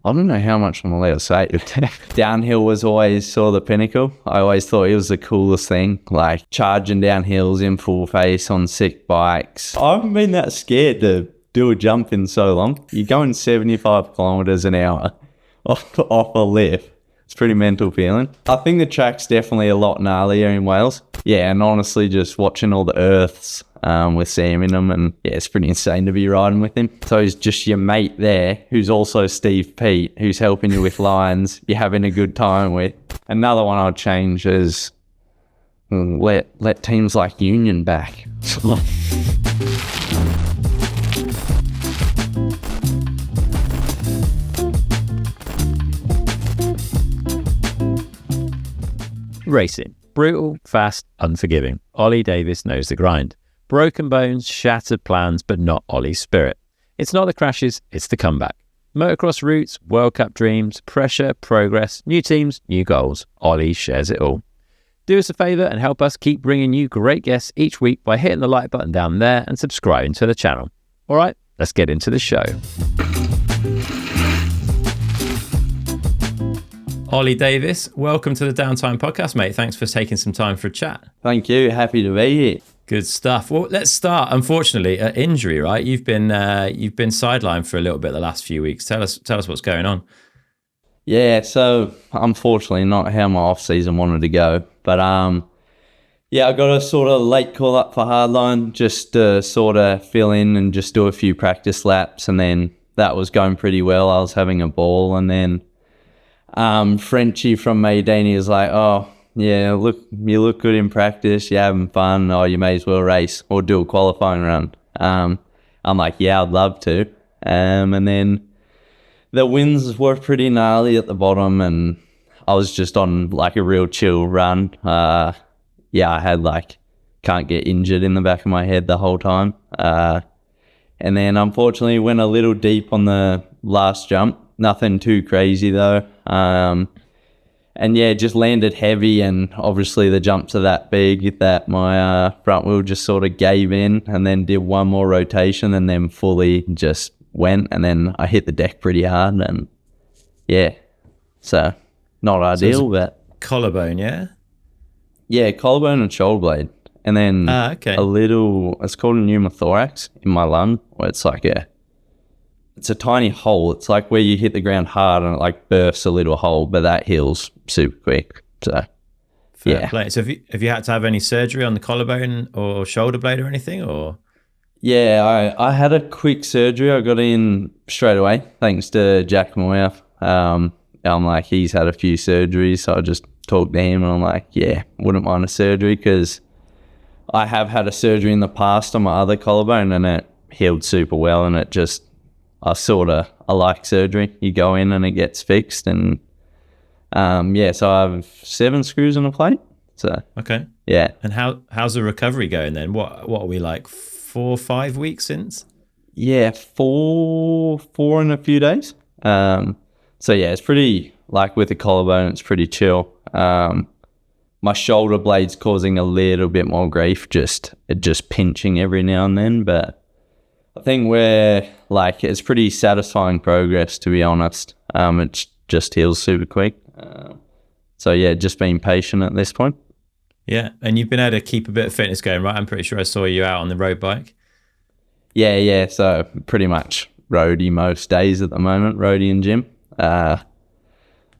I don't know how much I'm allowed to say. Downhill was always sort of the pinnacle. I always thought it was the coolest thing, like charging down hills in full face on sick bikes. I haven't been that scared to do a jump in so long. You're going 75 kilometers an hour off a lift. It's pretty mental feeling. I think the track's definitely a lot gnarlier in Wales. Yeah, and honestly, just watching all the earths with Sam in them, and yeah, it's pretty insane to be riding with him. So he's just your mate there, who's also Steve Pete, who's helping you with lines, you're having a good time with. Another one I'd change is let teams like Union back. Racing. Brutal, fast, unforgiving. Ollie Davis knows the grind. Broken bones, shattered plans, but not Ollie's spirit. It's not the crashes, it's the comeback. Motocross routes, World Cup dreams, pressure, progress, new teams, new goals. Ollie shares it all. Do us a favour and help us keep bringing you great guests each week by hitting the like button down there and subscribing to the channel. All right, let's get into the show. Ollie Davis, welcome to the Downtime Podcast, mate. Thanks for taking some time for a chat. Thank you. Happy to be here. Good stuff. Well, let's start. Unfortunately, an injury, right? You've been sidelined for a little bit the last few weeks. Tell us what's going on. Yeah, so unfortunately not how my off season wanted to go, but yeah, I got a sort of late call up for Hardline just to sort of fill in and just do a few practice laps, and then that was going pretty well. I was having a ball, and then Frenchie from Maydini is like, oh yeah, you look good in practice, you're having fun, oh you may as well race or do a qualifying run. I'm like, yeah, I'd love to. And then the winds were pretty gnarly at the bottom, and I was just on like a real chill run. Yeah, I had like can't get injured in the back of my head the whole time. And then unfortunately went a little deep on the last jump. Nothing too crazy though. And yeah, just landed heavy, and obviously the jumps are that big that my front wheel just sort of gave in, and then did one more rotation and then fully just went, and then I hit the deck pretty hard, and yeah, so not ideal, but collarbone, yeah? Yeah, collarbone and shoulder blade. And then okay. a little, it's called a pneumothorax in my lung, where it's like it's a tiny hole. It's like where you hit the ground hard and it like bursts a little hole, but that heals super quick. So fair play. So have you had to have any surgery on the collarbone or shoulder blade or anything, or? Yeah, I had a quick surgery. I got in straight away thanks to Jack Moyer. I'm like, he's had a few surgeries, so I just talked to him and I'm like, yeah, wouldn't mind a surgery, because I have had a surgery in the past on my other collarbone and it healed super well, and it just, I like surgery. You go in and it gets fixed, and yeah, so I have 7 screws in a plate. So okay, yeah. And how's the recovery going then? What are we, like 4 or 5 weeks since? Yeah, four in a few days. So yeah, it's pretty, like with the collarbone, it's pretty chill. My shoulder blade's causing a little bit more grief, just pinching every now and then, but I think it's pretty satisfying progress, to be honest. It just heals super quick. So yeah, just being patient at this point. Yeah, and you've been able to keep a bit of fitness going, right? I'm pretty sure I saw you out on the road bike. Yeah. So pretty much roadie most days at the moment, roadie and gym.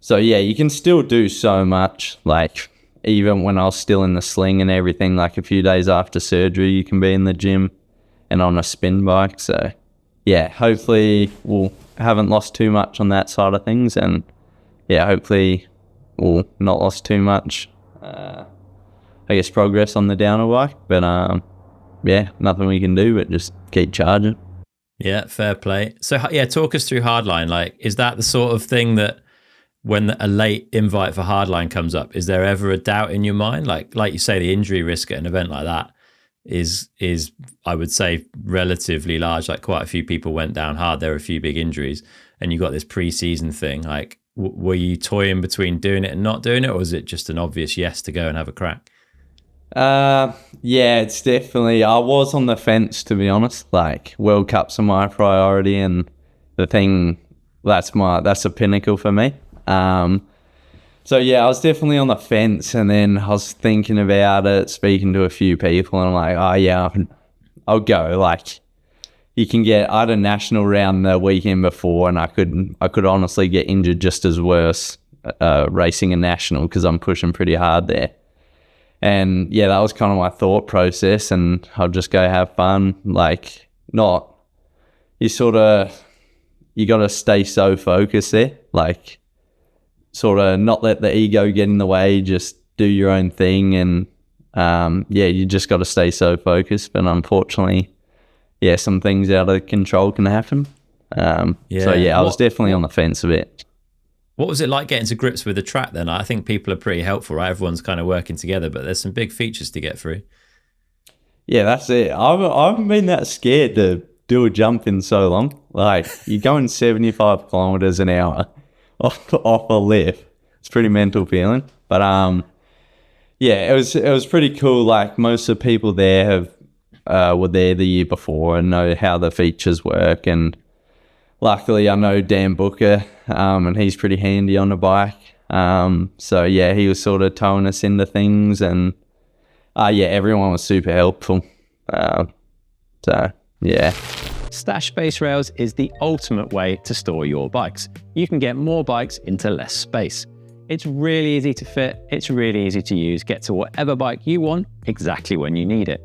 So yeah, you can still do so much. Like even when I was still in the sling and everything, like a few days after surgery, you can be in the gym and on a spin bike. So yeah, hopefully we'll haven't lost too much on that side of things, and yeah, hopefully we'll not lost too much I guess progress on the downhill bike, but yeah, nothing we can do but just keep charging. Yeah, fair play. So yeah, talk us through Hardline. Like, is that the sort of thing that when a late invite for Hardline comes up, is there ever a doubt in your mind? Like you say, the injury risk at an event like that is I would say relatively large. Like quite a few people went down hard. There were a few big injuries, and you got this pre-season thing. Like, were you toying between doing it and not doing it, or was it just an obvious yes to go and have a crack? Yeah, it's definitely, I was on the fence, to be honest. Like, World Cups are my priority, and the thing that's the pinnacle for me. So yeah, I was definitely on the fence, and then I was thinking about it, speaking to a few people, and I'm like, oh yeah, I'll go. Like, I had a national round the weekend before, and I could honestly get injured just as worse racing a national, because I'm pushing pretty hard there. And yeah, that was kind of my thought process, and I'll just go have fun. Like, you got to stay so focused there, like, sort of not let the ego get in the way, just do your own thing. And you just got to stay so focused. But unfortunately, yeah, some things out of control can happen. I was definitely on the fence a bit. What was it like getting to grips with the track then? I think people are pretty helpful, right? Everyone's kind of working together, but there's some big features to get through. Yeah, that's it. I haven't been that scared to do a jump in so long. Like, you're going 75 kilometers an hour off a lift. It's pretty mental feeling. But it was pretty cool. Like, most of the people there were there the year before and know how the features work. And luckily, I know Dan Booker, and he's pretty handy on the bike. He was sort of towing us into things, and everyone was super helpful. Stash Base Rails is the ultimate way to store your bikes. You can get more bikes into less space. It's really easy to fit, it's really easy to use, get to whatever bike you want exactly when you need it.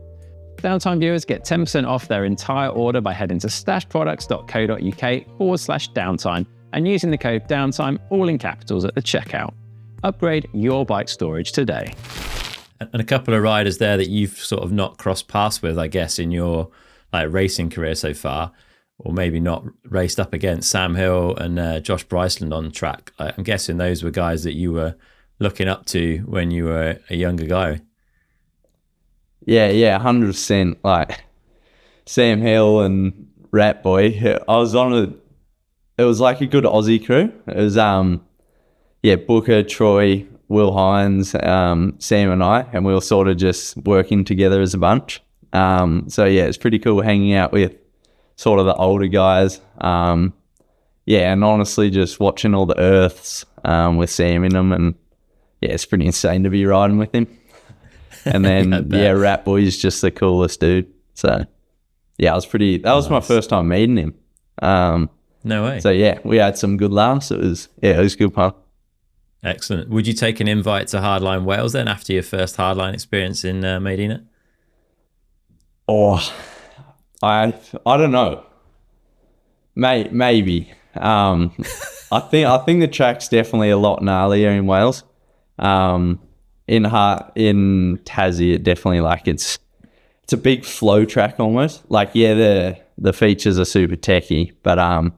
Downtime viewers get 10% off their entire order by heading to stashproducts.co.uk/downtime and using the code downtime, all in capitals, at the checkout. Upgrade your bike storage today. And a couple of riders there that you've sort of not crossed paths with, I guess, in your racing career so far, or maybe not raced up against, Sam Hill and Josh Bryceland on track. I'm guessing those were guys that you were looking up to when you were a younger guy. Yeah, 100%. Like, Sam Hill and Rat Boy, it was like a good Aussie crew. It was Booker, Troy, Will Hines, Sam and I, and we were sort of just working together as a bunch. It's pretty cool hanging out with sort of the older guys. And honestly, just watching all the earths with Sam in them, and it's pretty insane to be riding with him. And then Rat Boy's just the coolest dude. So that was my first time meeting him. No way. So we had some good laughs. It was good fun. Excellent. Would you take an invite to Hardline Wales then after your first Hardline experience in Medina? Oh, I don't know. Maybe. I think the track's definitely a lot gnarlier in Wales. In Tassie, it definitely, like, it's a big flow track almost. Like, the features are super techy, but I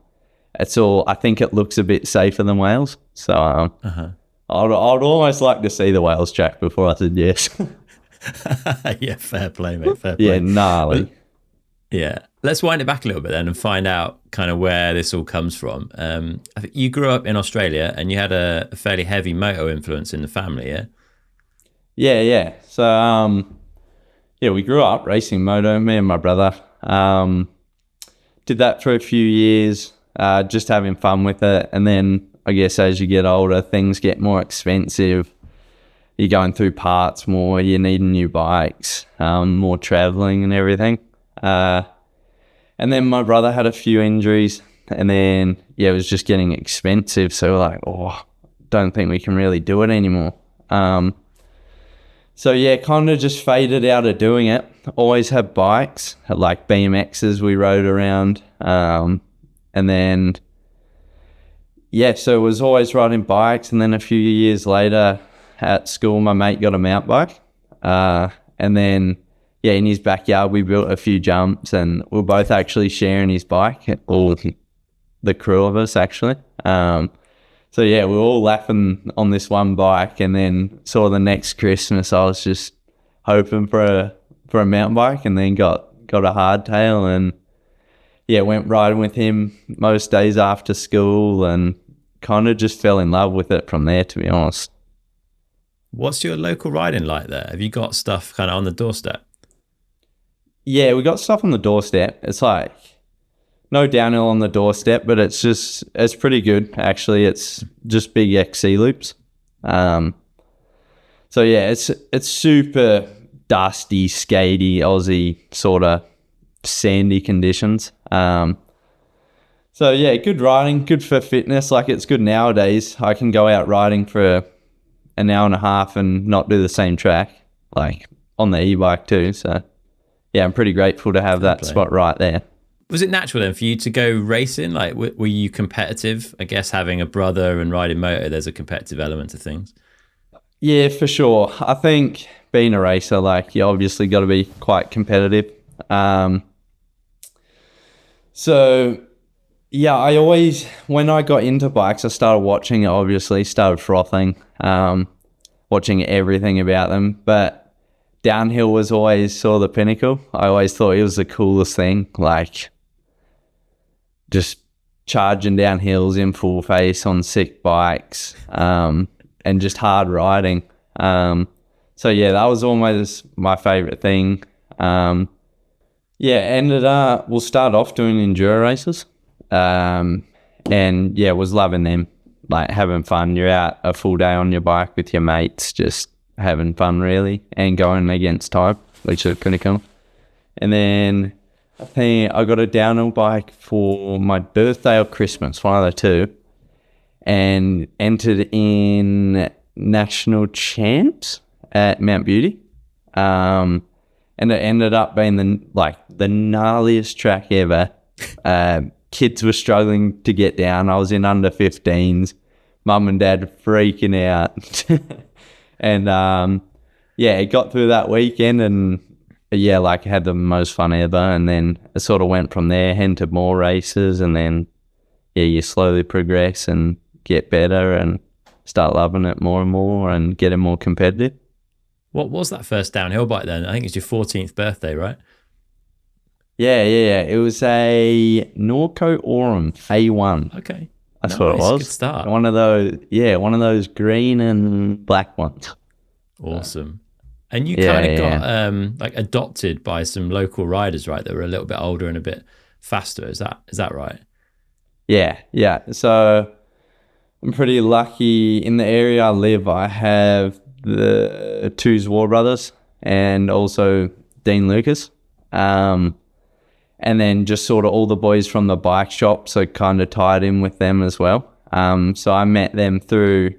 think it looks a bit safer than Wales. So I'd almost like to see the Wales track before I said yes. Yeah, fair play, mate. Fair play. Yeah, gnarly. Let's wind it back a little bit then and find out kind of where this all comes from. I think you grew up in Australia and you had a fairly heavy moto influence in the family, yeah? Yeah. So, we grew up racing moto, me and my brother. Did that for a few years, just having fun with it. And then I guess as you get older, things get more expensive. You're going through parts more, you're needing new bikes, more traveling and everything. And then my brother had a few injuries, and then, it was just getting expensive. So we're like, don't think we can really do it anymore. Kind of just faded out of doing it. Always had bikes, had like BMXs we rode around. And then, so it was always riding bikes. And then a few years later at school, my mate got a mountain bike. And then, in his backyard, we built a few jumps, and we were both actually sharing his bike, all the crew of us actually. We were all laughing on this one bike, and then sort of the next Christmas, I was just hoping for a mountain bike, and then got a hardtail, and went riding with him most days after school, and kind of just fell in love with it from there, to be honest. What's your local riding like there? Have you got stuff kind of on the doorstep? Yeah, we got stuff on the doorstep. It's like no downhill on the doorstep, but it's pretty good actually. It's just big XC loops. So yeah, it's super dusty, skatey, Aussie sort of sandy conditions. So yeah, good riding, good for fitness. Like it's good nowadays. I can go out riding for an hour and a half and not do the same track, like on the e-bike too. So yeah, I'm pretty grateful to have that spot right there. Was it natural then for you to go racing? Like, were you competitive? I guess having a brother and riding moto, there's a competitive element to things. Yeah, for sure. I think being a racer, like, you obviously got to be quite competitive. So, yeah, I always, when I got into bikes, I started watching it, obviously, started frothing, watching everything about them. But downhill was always sort of the pinnacle. I always thought it was the coolest thing, like just charging down hills in full face on sick bikes. And just hard riding. So yeah, that was almost my favorite thing. We'll start off doing enduro races. And yeah, was loving them, like having fun. You're out a full day on your bike with your mates, just having fun really, and going against type, which is pretty cool. And then I think I got a downhill bike for my birthday or Christmas, one of the two, and entered in national champs at Mount Beauty. And it ended up being the gnarliest track ever. Kids were struggling to get down. I was in under 15s. Mum and dad freaking out. And it got through that weekend and had the most fun ever. And then it sort of went from there, entered more races, and then you slowly progress and get better and start loving it more and more and getting more competitive. What was that first downhill bike then? I think it's your 14th birthday, right? Yeah. It was a Norco Aurum A1. Okay. That's what it was. Good start. One of those green and black ones. Awesome. And you kind of got adopted by some local riders, right? That were a little bit older and a bit faster. Is that right? Yeah. So I'm pretty lucky in the area I live. I have the two Zwar brothers and also Dean Lucas. And then just sort of all the boys from the bike shop, so kind of tied in with them as well. So I met them through,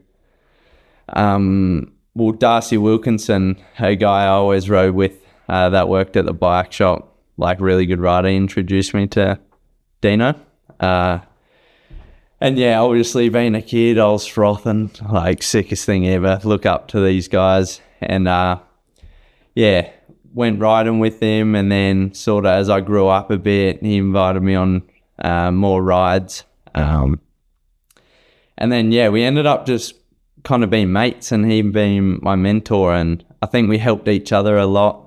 Darcy Wilkinson, a guy I always rode with that worked at the bike shop, like really good rider, introduced me to Dino. And yeah, obviously being a kid, I was frothing, like sickest thing ever. Look up to these guys, and went riding with him. And then sort of as I grew up a bit, he invited me on more rides. And then we ended up just kind of being mates, and he being my mentor. And I think we helped each other a lot.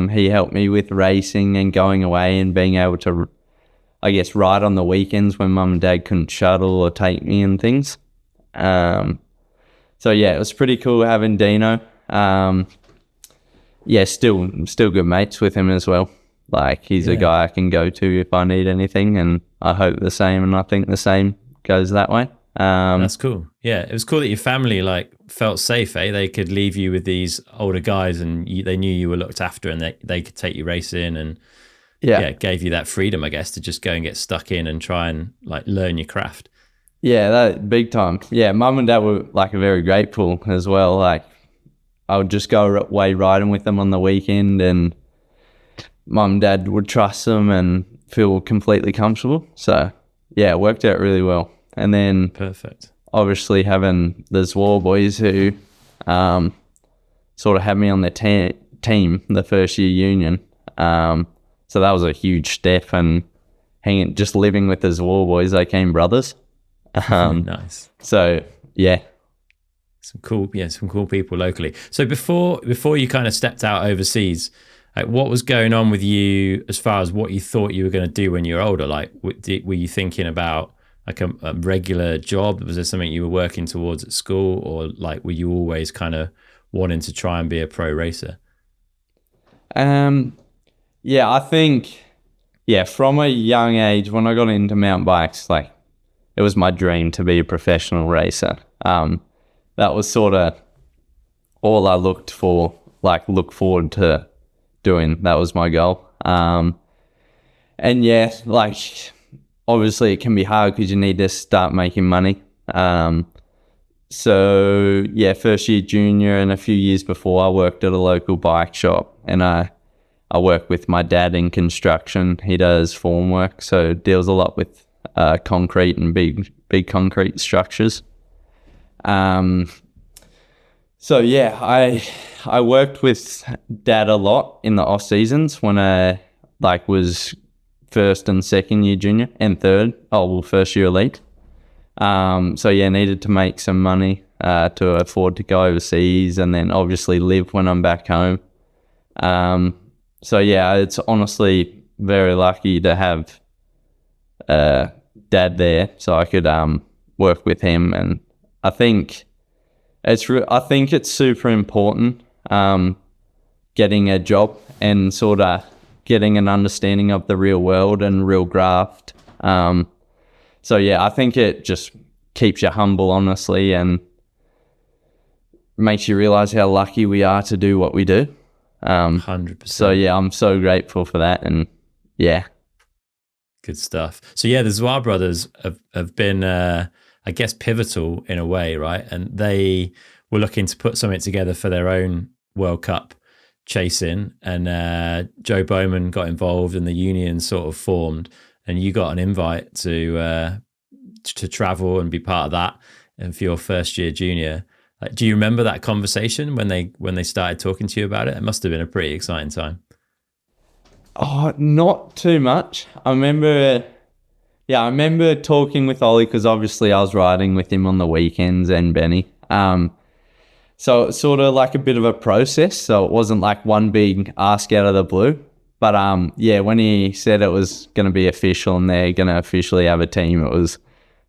He helped me with racing and going away and being able to, I guess, ride on the weekends when mum and dad couldn't shuttle or take me and things. It was pretty cool having Dino. Still good mates with him as well. Like, he's a guy I can go to if I need anything, and I hope the same, and I think the same goes that way. That's cool. Yeah, it was cool that your family felt safe, eh? They could leave you with these older guys, and they knew you were looked after, and they could take you racing, and it gave you that freedom, I guess, to just go and get stuck in and try and learn your craft. Yeah, that big time. Yeah, mum and dad were very grateful as well. Like, I would just go away riding with them on the weekend, and mum and dad would trust them and feel completely comfortable. So yeah, it worked out really well. And then perfect. Obviously having the Zwar boys who sort of had me on their team the first year union. So that was a huge step, and just living with the Zwar boys, they came brothers. Nice. So yeah. Some cool people locally. So before you kind of stepped out overseas, what was going on with you as far as what you thought you were going to do when you were older? Were you thinking about a regular job? Was there something you were working towards at school, or were you always kind of wanting to try and be a pro racer? I think yeah, from a young age, when I got into mountain bikes, like it was my dream to be a professional racer. That was sort of all I look forward to doing. That was my goal. And yeah, like obviously it can be hard because you need to start making money. So yeah, first year junior and a few years before, I worked at a local bike shop, and I work with my dad in construction. He does form work, so deals a lot with concrete and big concrete structures. So yeah, I worked with Dad a lot in the off seasons when I was first and second year junior and first year elite. So yeah, needed to make some money to afford to go overseas, and then obviously live when I'm back home. So yeah, it's honestly very lucky to have Dad there, so I could work with him, and I think it's super important getting a job and sort of getting an understanding of the real world and real graft. So yeah, I think it just keeps you humble, honestly, and makes you realize how lucky we are to do what we do. 100%. So yeah, I'm so grateful for that, and yeah. Good stuff. So yeah, the Zwar brothers have been, I guess, pivotal in a way, right? And they were looking to put something together for their own World Cup chasing, and Joe Bowman got involved, and the union sort of formed, and you got an invite to travel and be part of that, and for your first year junior. Like, do you remember that conversation when they started talking to you about it? It must have been a pretty exciting time. Oh, not too much. I remember talking with Ollie, because obviously I was riding with him on the weekends, and Benny. So it's sort of like a bit of a process. So it wasn't like one big ask out of the blue. But yeah, when he said it was going to be official and they're going to officially have a team, it was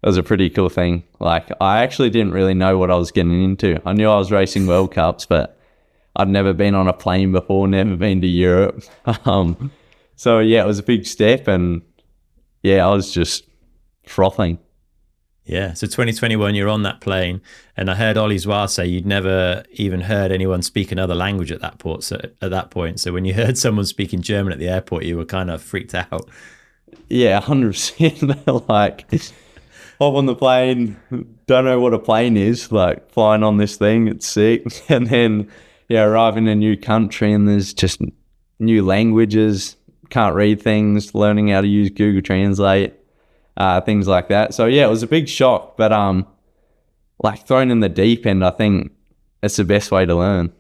a pretty cool thing. Like, I actually didn't really know what I was getting into. I knew I was racing World Cups, but I'd never been on a plane before, never been to Europe. So yeah, it was a big step, and yeah, I was just frothing. Yeah, so 2021, you're on that plane, and I heard Ollie Zwar say you'd never even heard anyone speak another language at that point. So when you heard someone speaking German at the airport, you were kind of freaked out. Yeah, 100%. Like, hop on the plane, don't know what a plane is, like flying on this thing, it's sick. And then, yeah, arrive in a new country, and there's just new languages, can't read things, learning how to use Google Translate. Things like that. So yeah, it was a big shock, but like thrown in the deep end, I think it's the best way to learn.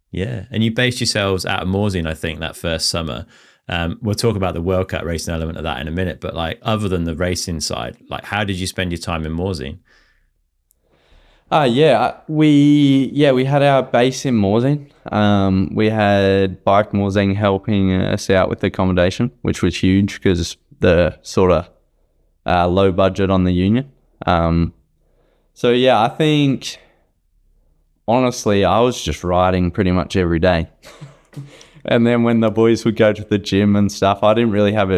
Yeah, and you based yourselves out of Morzine, I think, that first summer. We'll talk about the World Cup racing element of that in a minute, but like, other than the racing side, like, how did you spend your time in Morzine? We had our base in Morzine. We had Bike Morzine helping us out with accommodation, which was huge because the sort of low budget on the union. So yeah, I think honestly I was just riding pretty much every day. And then when the boys would go to the gym and stuff, I didn't have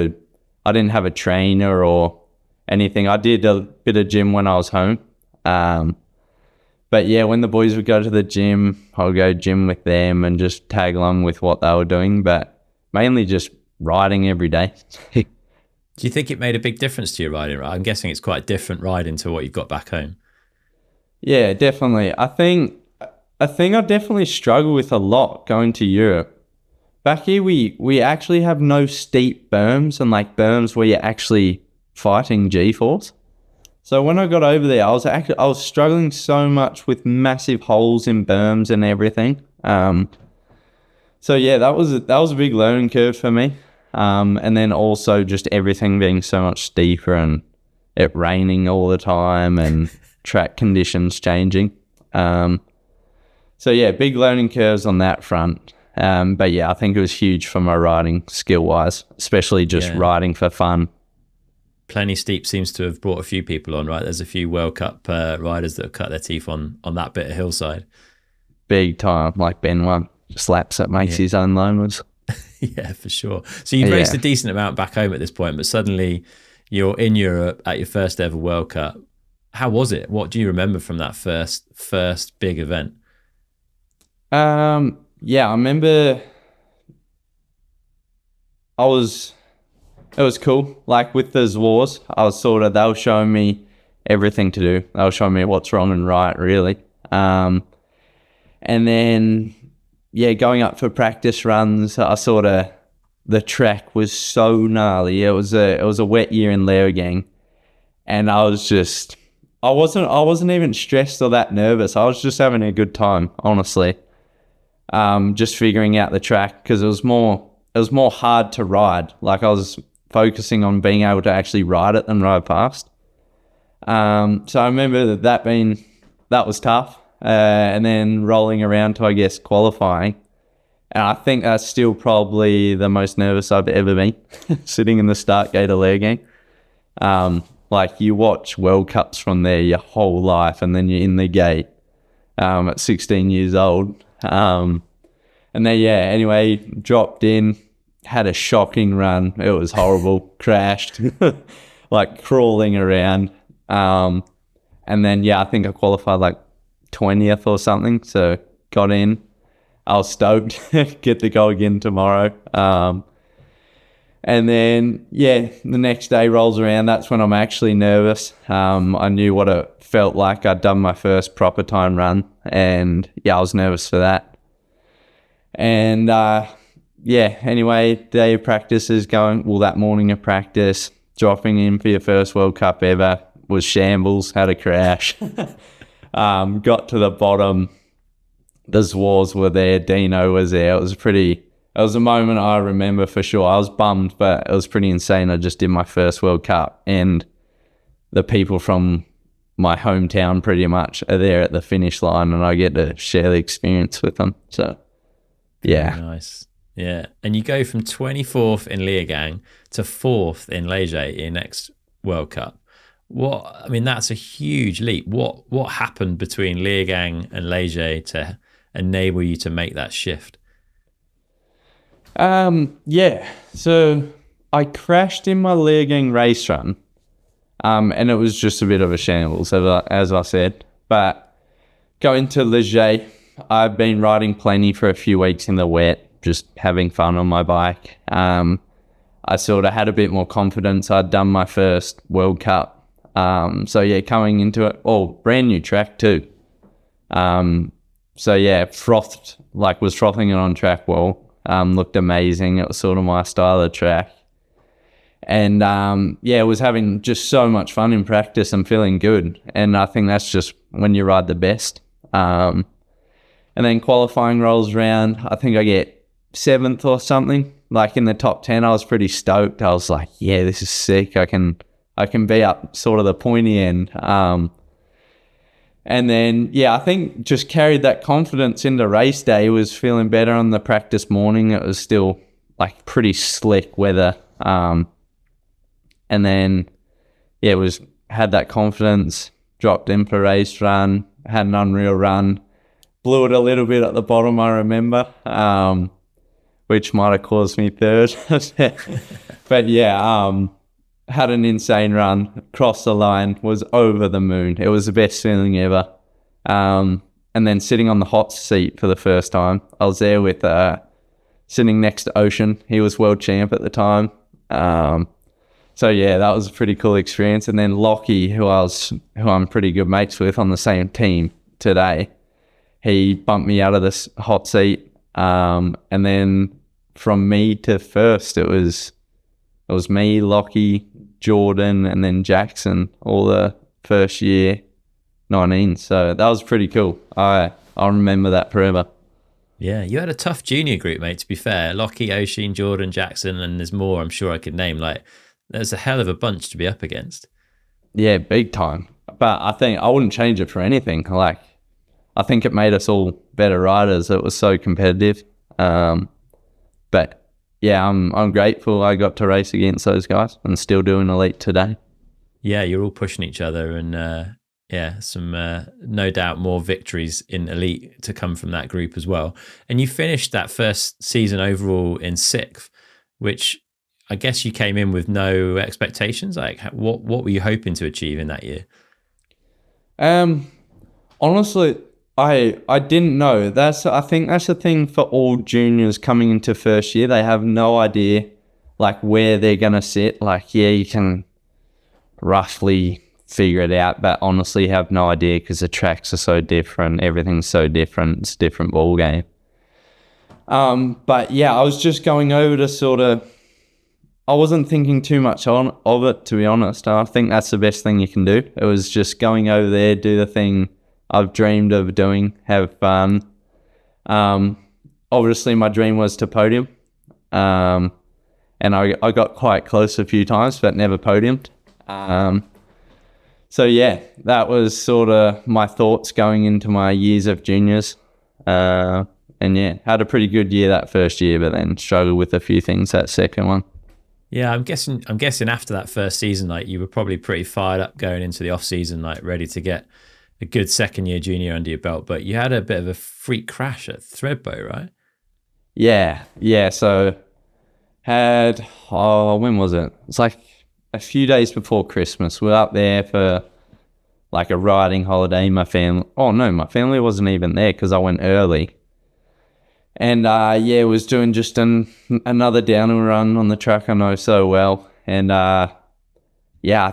a trainer or anything. I did a bit of gym when I was home. But yeah, when the boys would go to the gym, I'll go gym with them and just tag along with what they were doing, but mainly just riding every day. Do you think it made a big difference to your riding? I'm guessing it's quite different riding to what you've got back home. Yeah, definitely. I think I definitely struggle with a lot going to Europe. Back here, we actually have no steep berms and like berms where you're actually fighting G-force. So when I got over there, I was struggling so much with massive holes in berms and everything. So yeah, that was a big learning curve for me. And then also just everything being so much steeper and it raining all the time and track conditions changing. So yeah, big learning curves on that front. But yeah, I think it was huge for my riding skill-wise, especially just riding for fun. Plenty Steep seems to have brought a few people on, right? There's a few World Cup riders that have cut their teeth on that bit of hillside. Big time, like Ben one, just laps at makes his own loan was. Yeah, for sure. So you've raced a decent amount back home at this point, but suddenly you're in Europe at your first ever World Cup. How was it? What do you remember from that first big event? Yeah, I remember it was cool. Like with the wars, they were showing me everything to do. They were showing me what's wrong and right, really. And then, yeah, going up for practice runs, the track was so gnarly. It was a wet year in Leogang, and I wasn't even stressed or that nervous. I was just having a good time, honestly. Just figuring out the track, because it was more hard to ride. Like, I was focusing on being able to actually ride it than ride past. So I remember that was tough. And then rolling around to, I guess, qualifying. And I think that's still probably the most nervous I've ever been, sitting in the start gate of Leogang. Like, you watch World Cups from there your whole life, and then you're in the gate at 16 years old. And then, anyway, dropped in, had a shocking run. It was horrible. Crashed, like crawling around. And then, I think I qualified like 20th or something. So got in. I was stoked. Get to go again tomorrow. And then, the next day rolls around. That's when I'm actually nervous. I knew what it felt like. I'd done my first proper time run. And, I was nervous for that. And, anyway, day of practice is that morning of practice, dropping in for your first World Cup ever was shambles, had a crash. Got to the bottom. The Zwars were there. Dino was there. It was a moment I remember for sure. I was bummed, but it was pretty insane. I just did my first World Cup, and the people from my hometown pretty much are there at the finish line, and I get to share the experience with them. So, yeah. Very nice. Yeah. And you go from 24th in Leogang to 4th in Leger in your next World Cup. That's a huge leap. What happened between Leogang and Leger to enable you to make that shift? So I crashed in my Leogang race run, and it was just a bit of a shambles, as I said. But going to Leger, I've been riding plenty for a few weeks in the wet, just having fun on my bike. I sort of had a bit more confidence. I'd done my first World Cup. Coming into it, brand new track too. Was frothing it on track well. Looked amazing. It was sort of my style of track. And, was having just so much fun in practice and feeling good. And I think that's just when you ride the best. And then qualifying rolls around. I think I get 7th or something, like in the top 10. I was pretty stoked. I was like, this is sick. I can be up sort of the pointy end. And then, I think just carried that confidence into race day. Was feeling better on the practice morning. It was still like pretty slick weather. And then, had that confidence, dropped in for race run, had an unreal run, blew it a little bit at the bottom, I remember, which might have caused me third. But had an insane run, crossed the line, was over the moon. It was the best feeling ever. And then sitting on the hot seat for the first time. I was there with sitting next to Ocean. He was world champ at the time. That was a pretty cool experience. And then Lockie, who I'm pretty good mates with on the same team today, he bumped me out of this hot seat. And then from me to first, it was me, Lockie, Jordan, and then Jackson, all the first year 19. So that was pretty cool. I'll remember that forever. Yeah, you had a tough junior group, mate, to be fair. Lockie, Oisin, Jordan, Jackson, and there's more I'm sure I could name. Like, there's a hell of a bunch to be up against. Yeah, big time. But I think I wouldn't change it for anything. Like, I think it made us all better riders. It was so competitive. But I'm grateful I got to race against those guys and still doing elite today. Yeah, you're all pushing each other, and Yeah, some no doubt more victories in elite to come from that group as well. And you finished that first season overall in 6th, which I guess you came in with no expectations. Like, what were you hoping to achieve in that year? Honestly, I didn't know. I think that's the thing for all juniors coming into first year. They have no idea like where they're gonna sit. Like, yeah, you can roughly figure it out, but honestly have no idea because the tracks are so different, everything's so different, it's a different ball game. But yeah, I was just going over to sort of, I wasn't thinking too much of it, to be honest. I think that's the best thing you can do. It was just going over there, do the thing I've dreamed of doing, have fun. Obviously my dream was to podium, and I got quite close a few times but never podiumed. So yeah, that was sort of my thoughts going into my years of juniors. And yeah, had a pretty good year that first year, but then struggled with a few things that second one. Yeah, I'm guessing after that first season, like you were probably pretty fired up going into the off season, like ready to get a good second year junior under your belt. But you had a bit of a freak crash at Threadbow, right? Yeah. So when was it? It's like a few days before Christmas. We're up there for like a riding holiday. My family wasn't even there because I went early. And was doing just another downhill run on the track I know so well. And I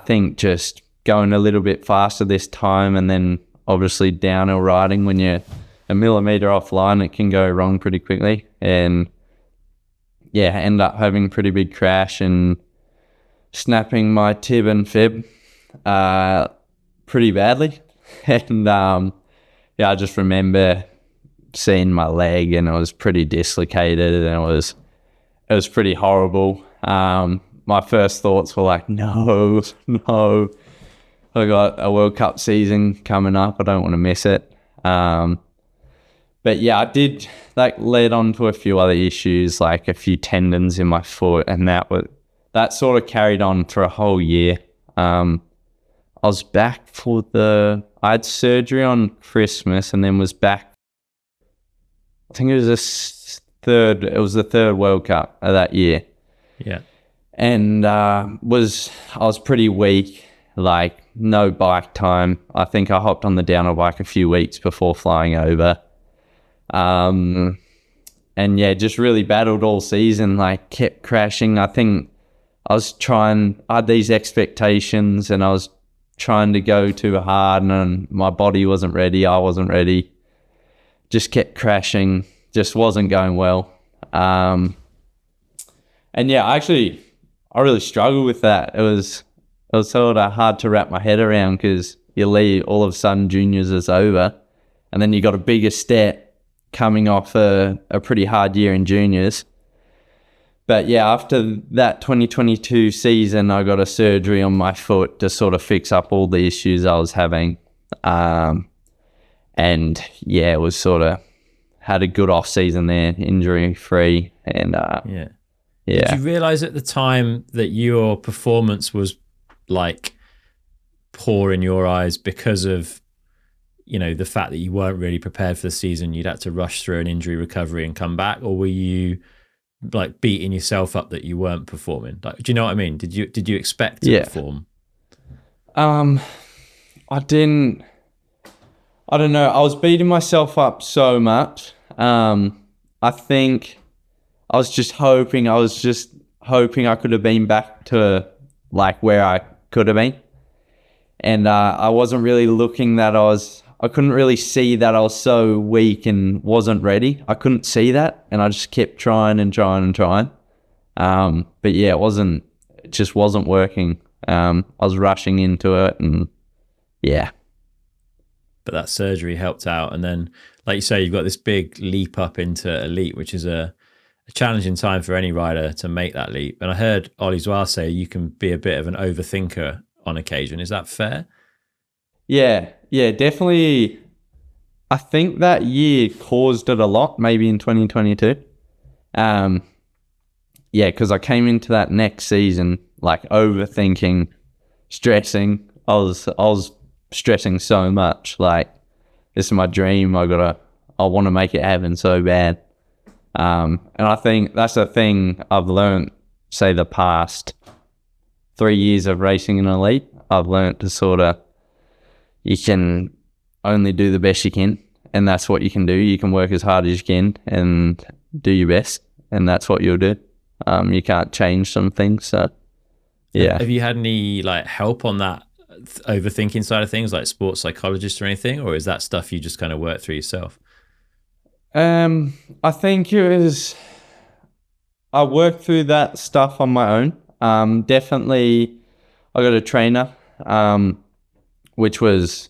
think just going a little bit faster this time, and then obviously downhill riding, when you're a millimeter offline, it can go wrong pretty quickly. And yeah, end up having a pretty big crash and snapping my tib and fib pretty badly. And I just remember seeing my leg, and it was pretty dislocated, and it was pretty horrible. My first thoughts were like, no, I got a World Cup season coming up, I don't want to miss it. But yeah, I did, like, led on to a few other issues, like a few tendons in my foot, and that sort of carried on for a whole year. I was back I had surgery on Christmas, and then was back, I think it was the third World Cup of that year. Yeah. And I was pretty weak, like no bike time. I think I hopped on the downhill bike a few weeks before flying over. And yeah, just really battled all season, like kept crashing. I think I had these expectations, and I was trying to go too hard, and my body wasn't ready. I wasn't ready. Just kept crashing, just wasn't going well. And yeah, I really struggled with that. It was sort of hard to wrap my head around, because you leave, all of a sudden juniors is over, and then you got a bigger step coming off a pretty hard year in juniors. But yeah, after that 2022 season, I got a surgery on my foot to sort of fix up all the issues I was having. And yeah, it was sort of had a good off season there, injury free. And yeah. Did you realize at the time that your performance was like poor in your eyes because of, the fact that you weren't really prepared for the season? You'd had to rush through an injury recovery and come back, or were you like beating yourself up that you weren't performing? Like, do you know what I mean? Did you expect to perform? I didn't. I don't know. I was beating myself up so much. I think I was just hoping I could have been back to like where I could have been. And I wasn't really looking that I couldn't really see that I was so weak and wasn't ready. I couldn't see that, and I just kept trying and trying and trying. But yeah, it just wasn't working. I was rushing into it, and yeah. But that surgery helped out. And then, like you say, you've got this big leap up into elite, which is a challenging time for any rider to make that leap. And I heard Ollie as well say you can be a bit of an overthinker on occasion. Is that fair? Yeah, definitely. I think that year caused it a lot, maybe in 2022. Because I came into that next season like overthinking, stressing. I was stressing so much. Like, this is my dream. I want to make it happen so bad. And I think that's the thing I've learned, say the past 3 years of racing in elite. I've learned to sort of, you can only do the best you can, and that's what you can do. You can work as hard as you can and do your best, and that's what you'll do. You can't change some things. So yeah. Have you had any like help on that overthinking side of things, like sports psychologist or anything, or is that stuff you just kind of work through yourself? I think I worked through that stuff on my own. Definitely I got a trainer, which was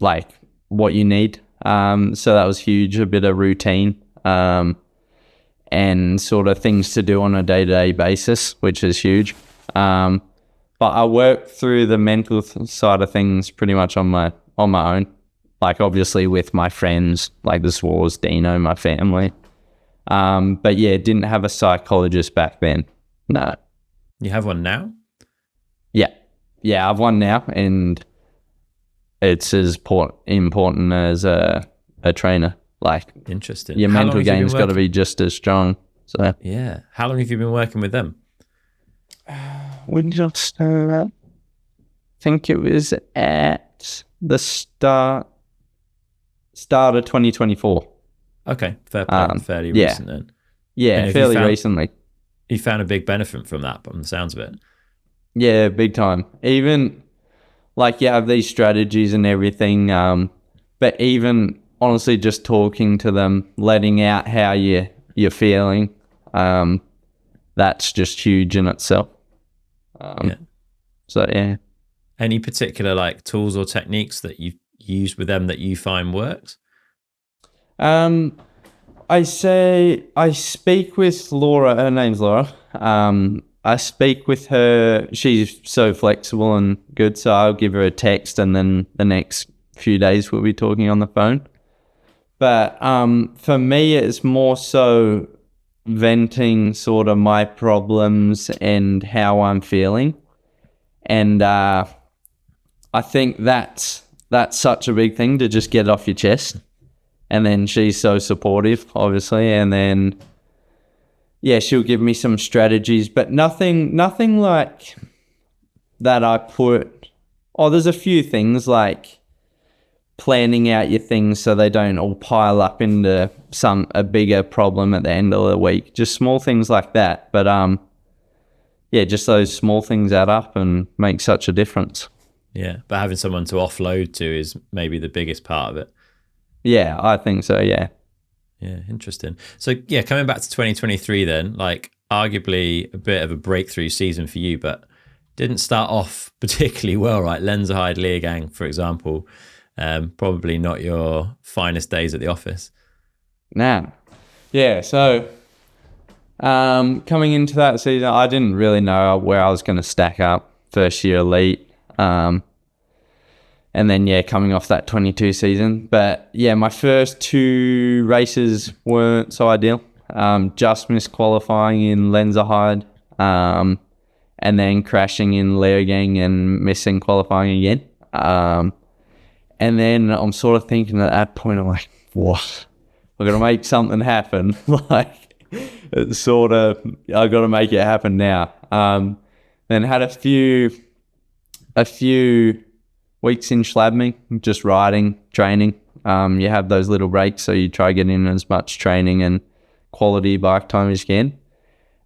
like what you need. So that was huge, a bit of routine, and sort of things to do on a day-to-day basis, which is huge. But I worked through the mental side of things pretty much on my own. Like, obviously with my friends, like the Swars, Dino, my family. But yeah, didn't have a psychologist back then. No. You have one now? Yeah, I've one now, and it's as important as a trainer. Like, interesting. Your mental game's got to be just as strong. So yeah. How long have you been working with them? When did I start? I think it was at the start of 2024. Okay, fair play. Fairly recent then. Yeah, fairly recently. You found a big benefit from that, from the sounds of it. Yeah, big time. Even like you have these strategies and everything, but even honestly just talking to them, letting out how you're feeling, that's just huge in itself. So yeah. Any particular like tools or techniques that you've used with them that you find works? I speak with Laura. Her name's Laura. I speak with her. She's so flexible and good, so I'll give her a text, and then the next few days we'll be talking on the phone. But for me, it's more so venting sort of my problems and how I'm feeling. And I think that's such a big thing to just get off your chest. And then she's so supportive, obviously. And then, yeah, she'll give me some strategies, but nothing like that I put. Oh, there's a few things like planning out your things so they don't all pile up into a bigger problem at the end of the week. Just small things like that. But yeah, just those small things add up and make such a difference. Yeah, but having someone to offload to is maybe the biggest part of it. Yeah, I think so, yeah. Yeah, interesting. So yeah, coming back to 2023 then, like arguably a bit of a breakthrough season for you, but didn't start off particularly well, right? Lenzerheide Leergang, for example, probably not your finest days at the office. Nah. Yeah, so coming into that season, I didn't really know where I was going to stack up first year elite. And then, yeah, coming off that 22 season. But, yeah, my first 2 races weren't so ideal. Just missed qualifying in Lenzerheide, and then crashing in Leergang and missing qualifying again. And then I'm sort of thinking at that point, I'm like, what? I've got to make something happen. Like, it's sort of, I've got to make it happen now. Then had a few weeks in Schladming, just riding, training. You have those little breaks, so you try getting in as much training and quality bike time as you can.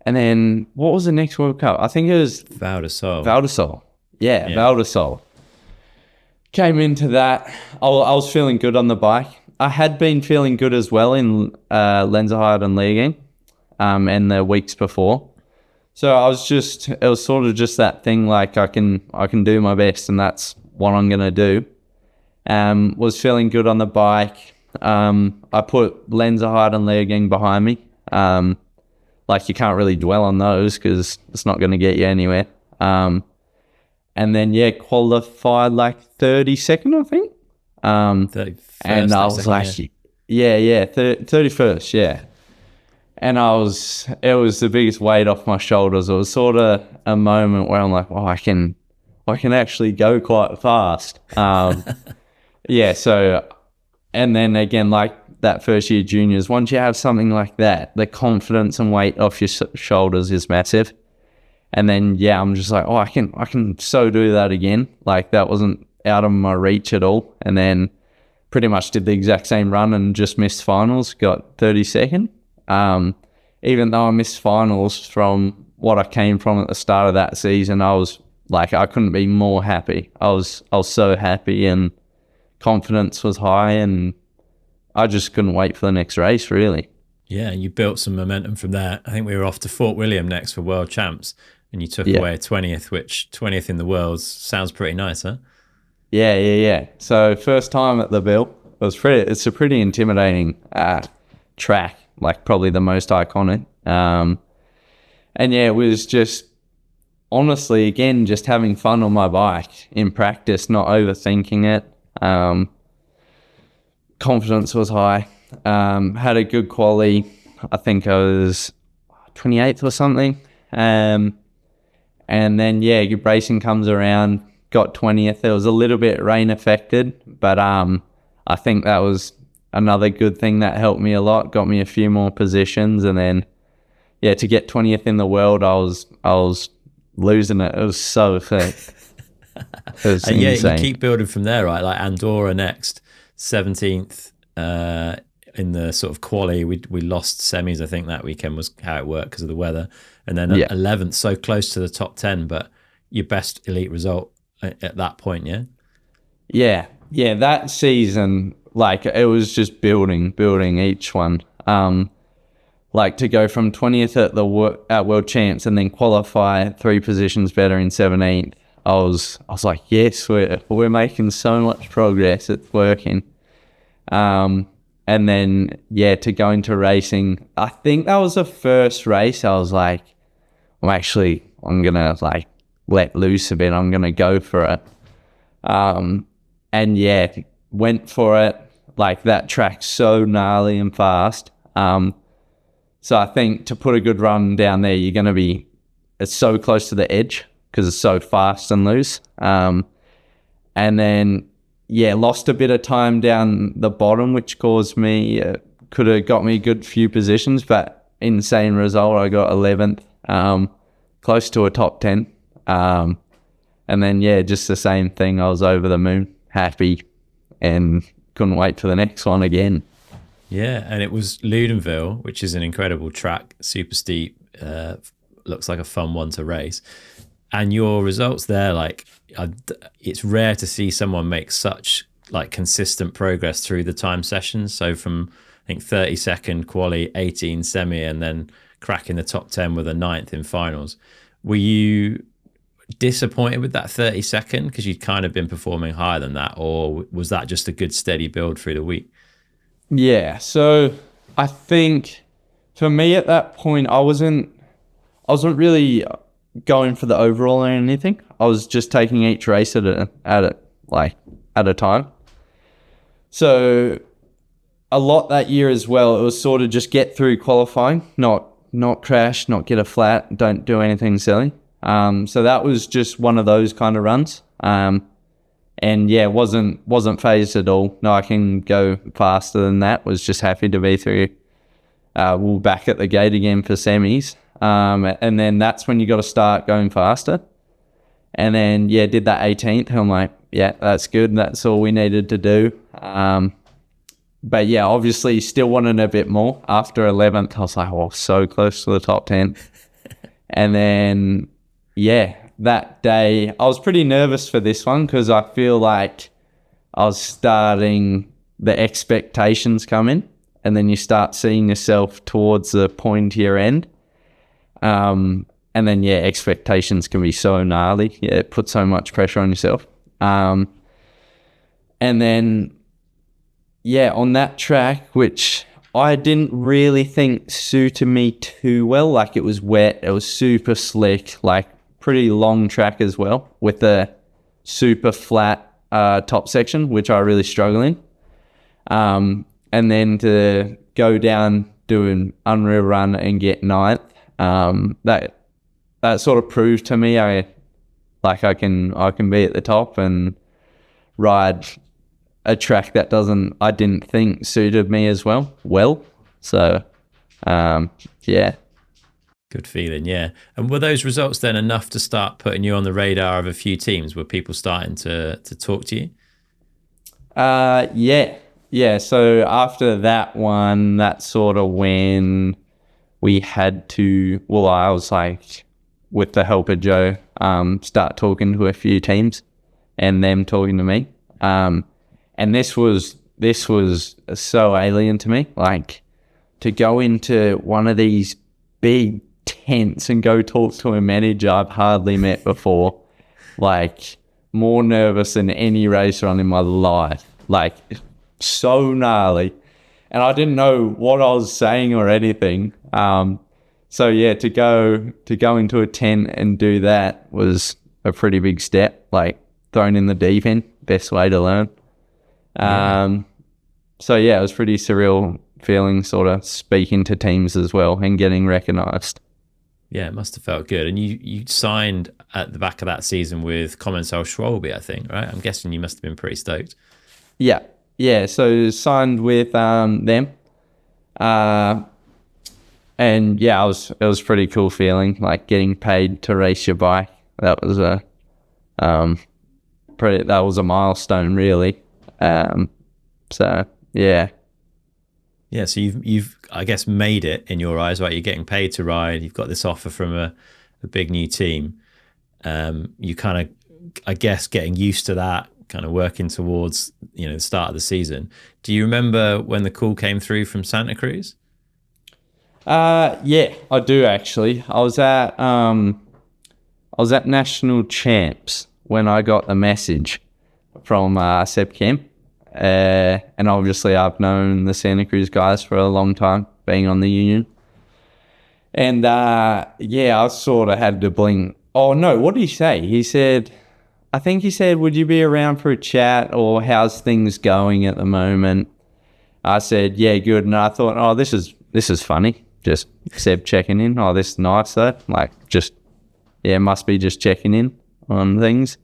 And then, what was the next World Cup? I think it was Val di Sole. Yeah, Val di Sole. Came into that. I was feeling good on the bike. I had been feeling good as well in Lenzerheide and Leergang, and the weeks before. So it was sort of just that thing, like I can do my best, and that's what I'm going to do. Was feeling good on the bike. I put Lenzerheide and Leergang behind me. Like, you can't really dwell on those because it's not going to get you anywhere. And then, yeah, qualified like 32nd, I think. 31st, and I was like, 31st, yeah. And it was the biggest weight off my shoulders. It was sort of a moment where I'm like, oh, I can I can actually go quite fast. Yeah, so, and then again, like that first year juniors, once you have something like that, the confidence and weight off your shoulders is massive. And then, yeah, I'm just like, oh, I can so do that again. Like that wasn't out of my reach at all. And then pretty much did the exact same run and just missed finals, got 32nd. Even though I missed finals from what I came from at the start of that season, I was like, I couldn't be more happy. I was so happy and confidence was high, and I just couldn't wait for the next race, really. Yeah, you built some momentum from there. I think we were off to Fort William next for World Champs, and you took away a 20th, which 20th in the world sounds pretty nice, huh? Yeah. So first time at the Bill, it's a pretty intimidating track, like probably the most iconic. And yeah, it was just honestly, again, just having fun on my bike in practice, not overthinking it. Confidence was high. Had a good quali. I think I was 28th or something. And then, yeah, good racing comes around, got 20th. It was a little bit rain affected, but I think that was another good thing that helped me a lot, got me a few more positions. And then, yeah, to get 20th in the world, I was losing it. It was so thick. It was and yeah, insane. You keep building from there, right? Like Andorra next, 17th in the sort of quali. We lost semis, I think, that weekend was how it worked because of the weather. And then 11th, so close to the top 10, but your best elite result at that point, yeah? Yeah, that season, like, it was just building each one. Like, to go from 20th at World Champs and then qualify 3 positions better in 17th, I was like, yes, we're making so much progress. It's working. And then, yeah, to go into racing, I think that was the first race I was like, I'm going to, like, let loose a bit. I'm going to go for it. And, yeah, went for it. Like, that track's so gnarly and fast. So I think to put a good run down there, you're going to be, it's so close to the edge because it's so fast and loose. And then, yeah, lost a bit of time down the bottom, which caused me, could have got me a good few positions, but insane result. I got 11th, close to a top 10. And then, yeah, just the same thing. I was over the moon, happy, and couldn't wait for the next one again. Yeah, and it was Ludenville, which is an incredible track, super steep, looks like a fun one to race. And your results there, like, it's rare to see someone make such like consistent progress through the time sessions. So from, I think, 32nd quali, 18 semi, and then cracking the top 10 with a 9th in finals. Were you disappointed with that 32nd because you'd kind of been performing higher than that, or was that just a good steady build through the week? Yeah, so I think for me at that point, I wasn't really going for the overall or anything. I was just taking each race at a time. So a lot that year as well, it was sort of just get through qualifying, not crash, not get a flat, don't do anything silly. So that was just one of those kind of runs. And yeah, wasn't phased at all. No, I can go faster than that. Was just happy to be through. We're back at the gate again for semis. And then that's when you got to start going faster. And then, yeah, did that 18th. I'm like, yeah, that's good. That's all we needed to do. But yeah, obviously still wanted a bit more. After 11th, I was like, oh, so close to the top 10. And then, yeah, that day, I was pretty nervous for this one because I feel like I was starting, the expectations come in, and then you start seeing yourself towards the pointier end. And then, yeah, expectations can be so gnarly. Yeah, it puts so much pressure on yourself. And then, yeah, on that track, which I didn't really think suited me too well, like it was wet, it was super slick, like pretty long track as well, with the super flat top section, which I really struggle in. And then to go down, do an unreal run and get 9th, that sort of proved to me Like I can be at the top and ride a track that I didn't think suited me as well. So yeah. Good feeling, yeah. And were those results then enough to start putting you on the radar of a few teams? Were people starting to talk to you? Yeah. So after that one, that's sort of when we had to. Well, I was like, with the help of Joe, start talking to a few teams, and them talking to me. And this was so alien to me. Like, to go into one of these big tents and go talk to a manager I've hardly met before, like more nervous than any race run in my life, like so gnarly, and I didn't know what I was saying or anything. So yeah, to go into a tent and do that was a pretty big step, like thrown in the deep end, best way to learn. So yeah, it was pretty surreal feeling, sort of speaking to teams as well and getting recognised. Yeah, it must have felt good. And you signed at the back of that season with Commensal Schwalbe, I think, right? I'm guessing you must have been pretty stoked. Yeah. So signed with them, and yeah, it was pretty cool feeling, like getting paid to race your bike. That was a milestone, really. So yeah. Yeah, so you've I guess made it in your eyes, right? You're getting paid to ride. You've got this offer from a big new team. You kind of, I guess, getting used to that, kind of working towards the start of the season. Do you remember when the call came through from Santa Cruz? Yeah, I do actually. I was at National Champs when I got the message from Seb Kemp. And obviously I've known the Santa Cruz guys for a long time, being on the union. And yeah, I sort of had to blink. Oh no, what did he say? I think he said, would you be around for a chat, or how's things going at the moment? I said, yeah, good. And I thought, oh, this is funny. Just Seb checking in. Oh, this is nice though. Like, just, yeah, must be just checking in on things.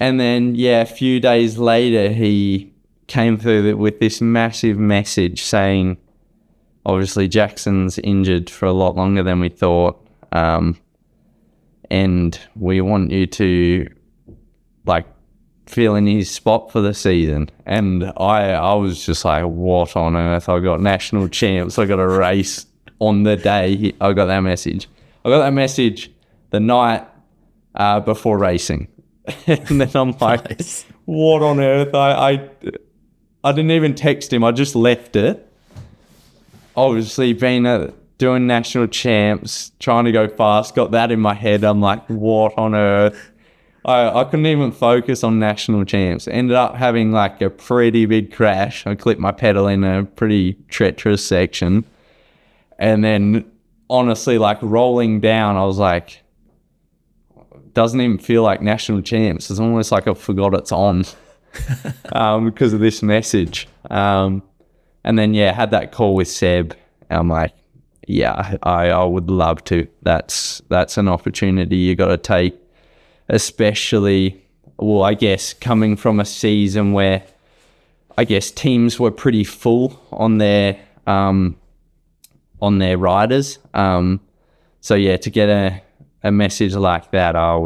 And then, yeah, a few days later, he came through with this massive message saying, obviously, Jackson's injured for a lot longer than we thought. And we want you to, like, fill in his spot for the season. And I was just like, what on earth? I got national champs. I got a race on the day I got that message. I got that message the night before racing. And then I'm like, nice. What on earth? I didn't even text him. I just left it. Obviously, being doing national champs, trying to go fast, got that in my head. I'm like, what on earth? I couldn't even focus on national champs. Ended up having like a pretty big crash. I clipped my pedal in a pretty treacherous section. And then, honestly, like rolling down, I was like, doesn't even feel like national champs. It's almost like I forgot it's on because of this message. And then, yeah, had that call with Seb. And I'm like, yeah, I would love to. That's an opportunity you got to take, especially, well, I guess coming from a season where I guess teams were pretty full on their riders. So, yeah, to get a message like that, I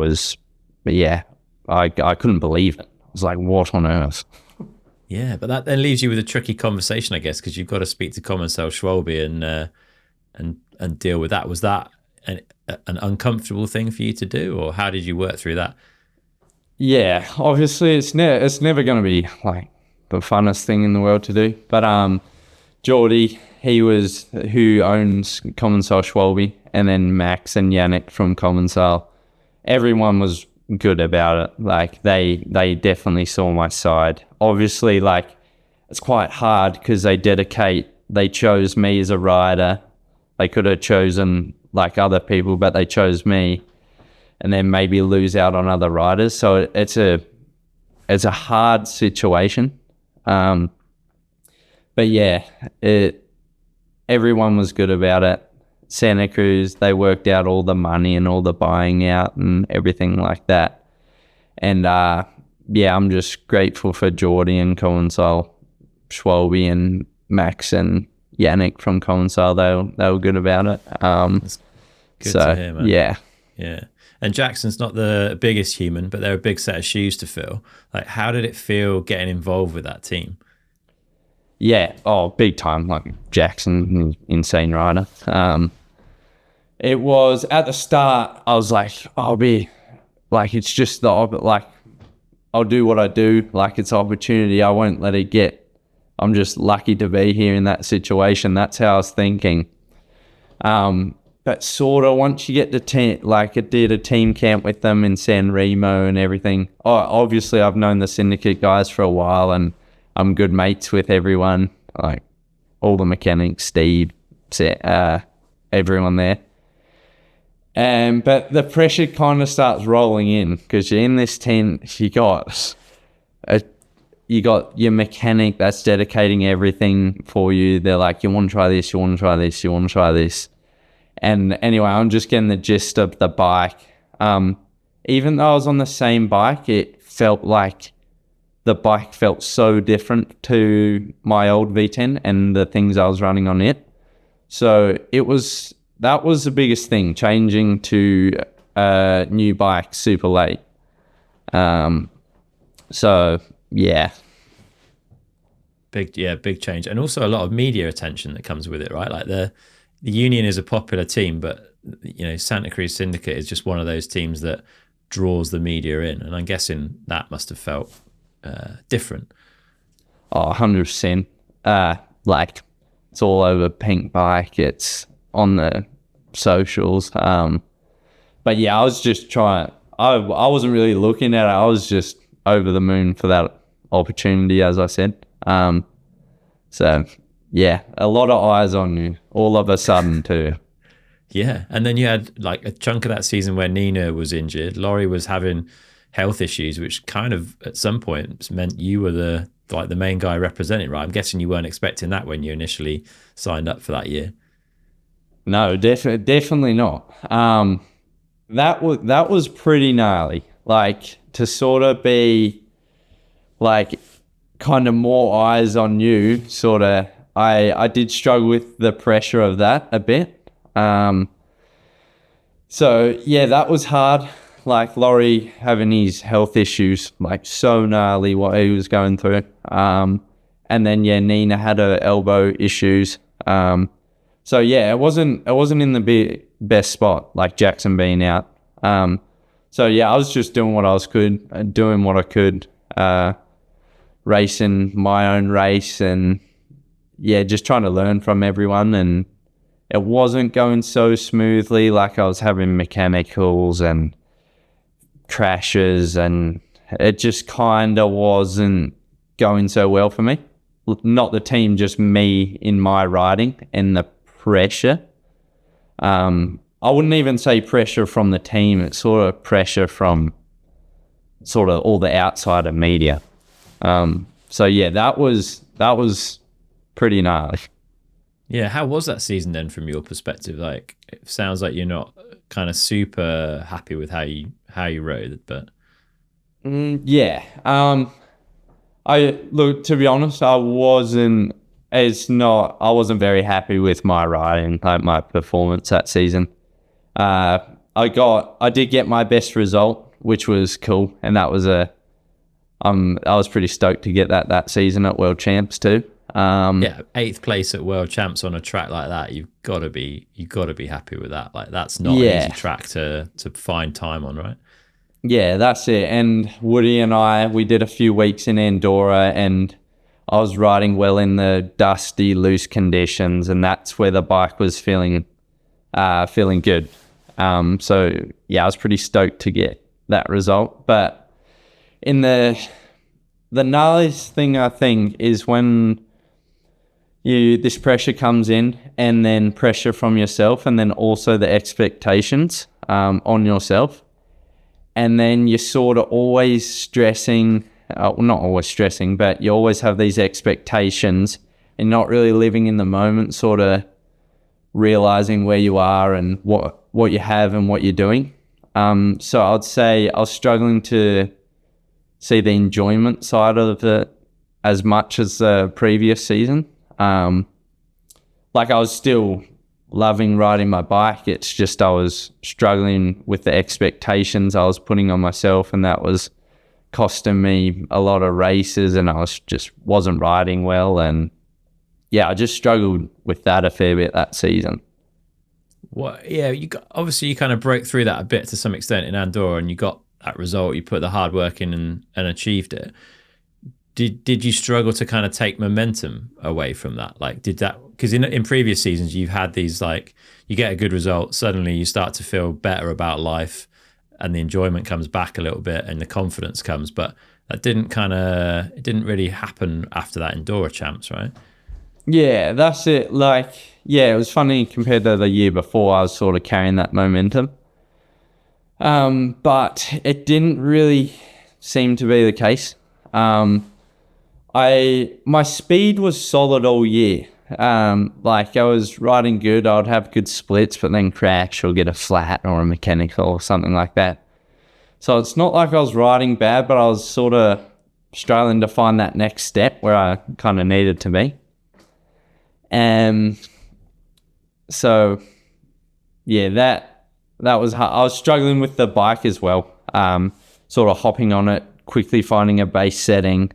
couldn't believe it. I was like, what on earth? Yeah, but that then leaves you with a tricky conversation, I guess, because you've got to speak to Commensal Schwalbe and deal with that. Was that an uncomfortable thing for you to do, or how did you work through that? Yeah, obviously it's never going to be like the funnest thing in the world to do. But Geordie, who owns Commensal Schwalbe, and then Max and Yannick from Commensal, everyone was good about it. Like they definitely saw my side. Obviously, like it's quite hard because they chose me as a rider. They could have chosen like other people, but they chose me, and then maybe lose out on other riders. So it's a hard situation. But yeah, everyone was good about it. Santa Cruz, they worked out all the money and all the buying out and everything like that. And yeah, I'm just grateful for Geordie and Coinsile, Schwalbe and Max and Yannick from Coinsile. They were good about it. That's good to hear, man. Yeah. And Jackson's not the biggest human, but they're a big set of shoes to fill. Like, how did it feel getting involved with that team? Yeah, big time. Like Jackson, insane rider. It was at the start. I was like, I'll be like, it's just like, I'll do what I do. Like, it's opportunity. I won't let it get. I'm just lucky to be here in that situation. That's how I was thinking. But sort of once you get to I did a team camp with them in San Remo and everything. Obviously I've known the Syndicate guys for a while and I'm good mates with everyone, like all the mechanics, Steve, everyone there. But the pressure kind of starts rolling in because you're in this tent. You got your mechanic that's dedicating everything for you. They're like, you want to try this, you want to try this, you want to try this. And anyway, I'm just getting the gist of the bike. Even though I was on the same bike, it felt like the bike felt so different to my old V10 and the things I was running on it. So that was the biggest thing, changing to a new bike super late. So yeah. Big change. And also a lot of media attention that comes with it, right? Like the Union is a popular team, but Santa Cruz Syndicate is just one of those teams that draws the media in, and I'm guessing that must have felt different. 100%. Like it's all over Pink Bike. It's on the socials. But yeah, I was just trying. I wasn't really looking at it. I was just over the moon for that opportunity, as I said. So. Yeah, a lot of eyes on you all of a sudden too. Yeah, and then you had like a chunk of that season where Nina was injured. Laurie was having health issues, which kind of at some point meant you were the main guy representing, right? I'm guessing you weren't expecting that when you initially signed up for that year. No, definitely not. That was pretty gnarly. Like to sort of be like kind of more eyes on you, sort of. I did struggle with the pressure of that a bit. So yeah, that was hard. Like Laurie having his health issues, like so gnarly what he was going through. And then yeah, Nina had her elbow issues. So yeah, it wasn't in the best spot, like Jackson being out. So yeah, I was just doing what I could, racing my own race and yeah, just trying to learn from everyone, and it wasn't going so smoothly. Like I was having mechanicals and crashes, and it just kind of wasn't going so well for me. Not the team, just me in my riding and the pressure. I wouldn't even say pressure from the team. It's sort of pressure from sort of all the outsider media. So yeah, that was pretty gnarly. Yeah, how was that season then from your perspective? Like, it sounds like you're not kind of super happy with how you rode, but yeah. I look, to be honest, I wasn't very happy with my riding, like my performance that season. I did get my best result, which was cool, and that was I was pretty stoked to get that season at World Champs too. Yeah, 8th place at World Champs on a track like that, you've got to be happy with that. Like that's not an easy track to find time on, right? Yeah, that's it. And Woody and we did a few weeks in Andorra, and I was riding well in the dusty, loose conditions, and that's where the bike was feeling good. So yeah, I was pretty stoked to get that result. But in the gnarliest thing, I think, is when this pressure comes in, and then pressure from yourself, and then also the expectations on yourself. And then you're sort of always stressing, not always stressing, but you always have these expectations and not really living in the moment, sort of realizing where you are and what you have and what you're doing. So I'd say I was struggling to see the enjoyment side of it as much as the previous season. Like I was still loving riding my bike. It's just I was struggling with the expectations I was putting on myself, and that was costing me a lot of races, and I wasn't riding well. And yeah, I just struggled with that a fair bit that season. Yeah, obviously you kind of broke through that a bit to some extent in Andorra, and you got that result. You put the hard work in and achieved it. Did you struggle to kind of take momentum away from that? Like, did that, because in previous seasons you've had these, like, you get a good result, suddenly you start to feel better about life, and the enjoyment comes back a little bit, and the confidence comes. But that it didn't really happen after that Andorra Champs, right? Yeah, that's it. Like, yeah, it was funny compared to the year before. I was sort of carrying that momentum, but it didn't really seem to be the case. My speed was solid all year. Like I was riding good, I would have good splits, but then crash or get a flat or a mechanical or something like that. So it's not like I was riding bad, but I was sort of struggling to find that next step where I kind of needed to be. And so, yeah, that was hard. I was struggling with the bike as well. Sort of hopping on it, quickly finding a base setting,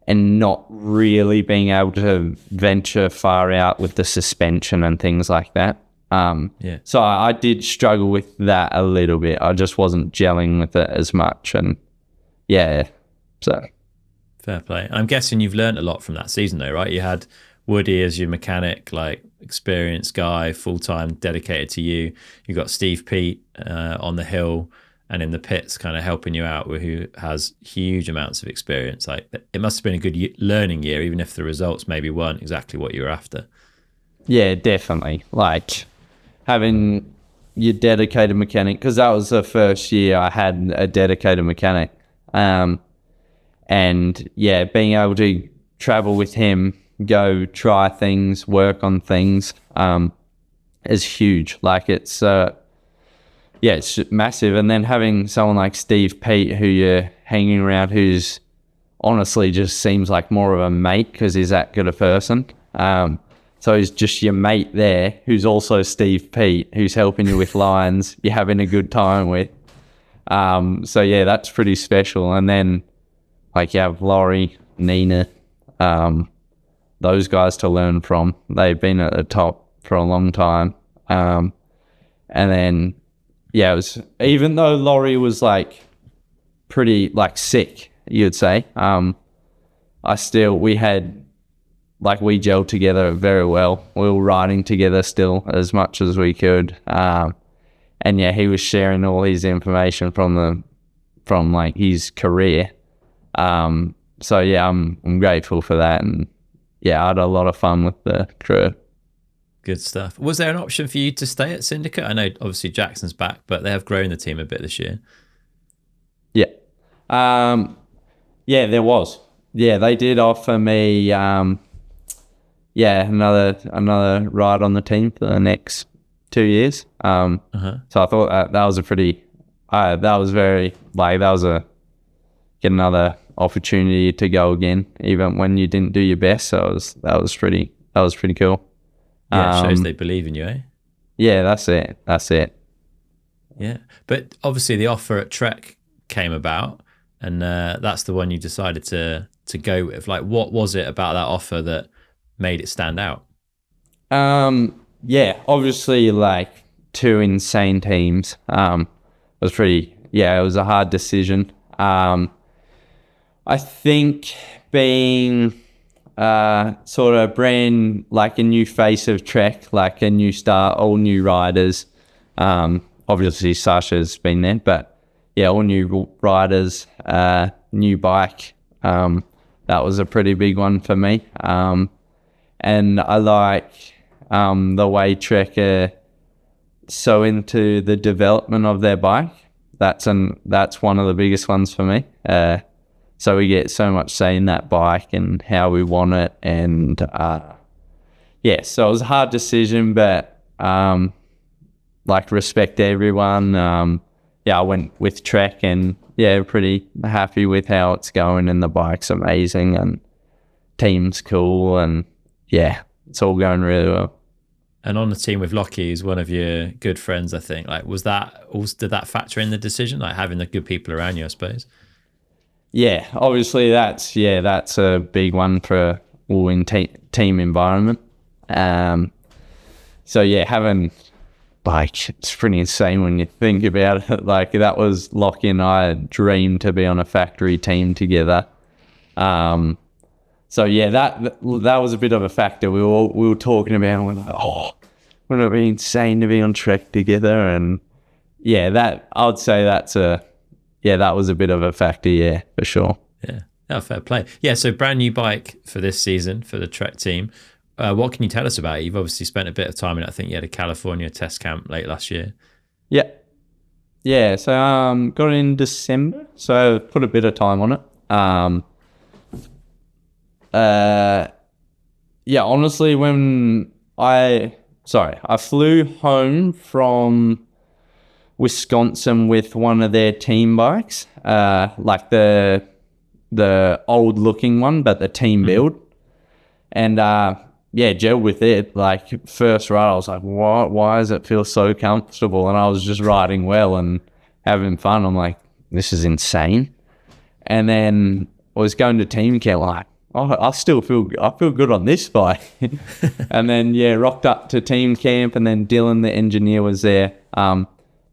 and not really being able to venture far out with the suspension and things like that. So I did struggle with that a little bit. I just wasn't gelling with it as much. And yeah, so. Fair play. I'm guessing you've learned a lot from that season though, right? You had Woody as your mechanic, like experienced guy, full-time dedicated to you. You got Steve Pete on the hill and in the pits kind of helping you out, who has huge amounts of experience. Like, it must have been a good learning year, even if the results maybe weren't exactly what you were after. Yeah, definitely. Like having your dedicated mechanic, because that was the first year I had a dedicated mechanic. And yeah, being able to travel with him, go try things, work on things, is huge. Like it's massive. And then having someone like Steve Pete, who you're hanging around, who's honestly just seems like more of a mate because he's that good a person. So he's just your mate there, who's also Steve Pete, who's helping you with lines you're having a good time with. So yeah, that's pretty special. And then like you have Laurie, Nina, those guys to learn from. They've been at the top for a long time. And then, yeah, it was, even though Laurie was like pretty like sick, you'd say, we gelled together very well. We were riding together still as much as we could. And yeah, he was sharing all his information from like his career. So yeah, I'm grateful for that. And yeah, I had a lot of fun with the crew. Good stuff. Was there an option for you to stay at Syndicate? I know obviously Jackson's back, but they have grown the team a bit this year. Yeah. Yeah, there was. Yeah, they did offer me another ride on the team for the next 2 years. So I thought that was a pretty get another opportunity to go again, even when you didn't do your best. So that was pretty cool. Yeah, it shows they believe in you, eh? Yeah, that's it. Yeah, but obviously the offer at Trek came about, and that's the one you decided to go with. Like, what was it about that offer that made it stand out? Yeah, obviously, like, two insane teams. It was a hard decision. I think being sort of brand, like a new face of Trek, like a new start, all new riders. Obviously Sasha's been there, but yeah, all new riders, new bike. That was a pretty big one for me. And I like the way Trek are so into the development of their bike. That's one of the biggest ones for me. So we get so much say in that bike and how we want it. And so it was a hard decision, but Like respect everyone. Yeah, I went with Trek and yeah, pretty happy with how it's going, and the bike's amazing and team's cool, and yeah, it's all going really well. And on the team with Lockie, who's one of your good friends, I think, like, did that factor in the decision, like having the good people around you, I suppose? Yeah, obviously that's a big one for all in team environment. So yeah, having, like, it's pretty insane when you think about it. Like, that was Lockie and I dreamed to be on a factory team together. So yeah, that was a bit of a factor. We were talking about, and we're like, oh, wouldn't it be insane to be on Trek together? And yeah, that was a bit of a factor, yeah, for sure. Yeah, oh, fair play. Yeah, so brand new bike for this season for the Trek team. What can you tell us about it? You've obviously spent a bit of time in it. I think you had a California test camp late last year. Yeah. Yeah, so got it in December, so put a bit of time on it. Yeah, honestly, when I flew home from Wisconsin with one of their team bikes, like the old looking one, but the team build. And yeah, gelled with it. Like, first ride, I was like, why does it feel so comfortable? And I was just riding well and having fun. I'm like, this is insane. And then I was going to team camp, like, oh, I feel good on this bike. And then yeah, rocked up to team camp, and then Dylan, the engineer, was there. That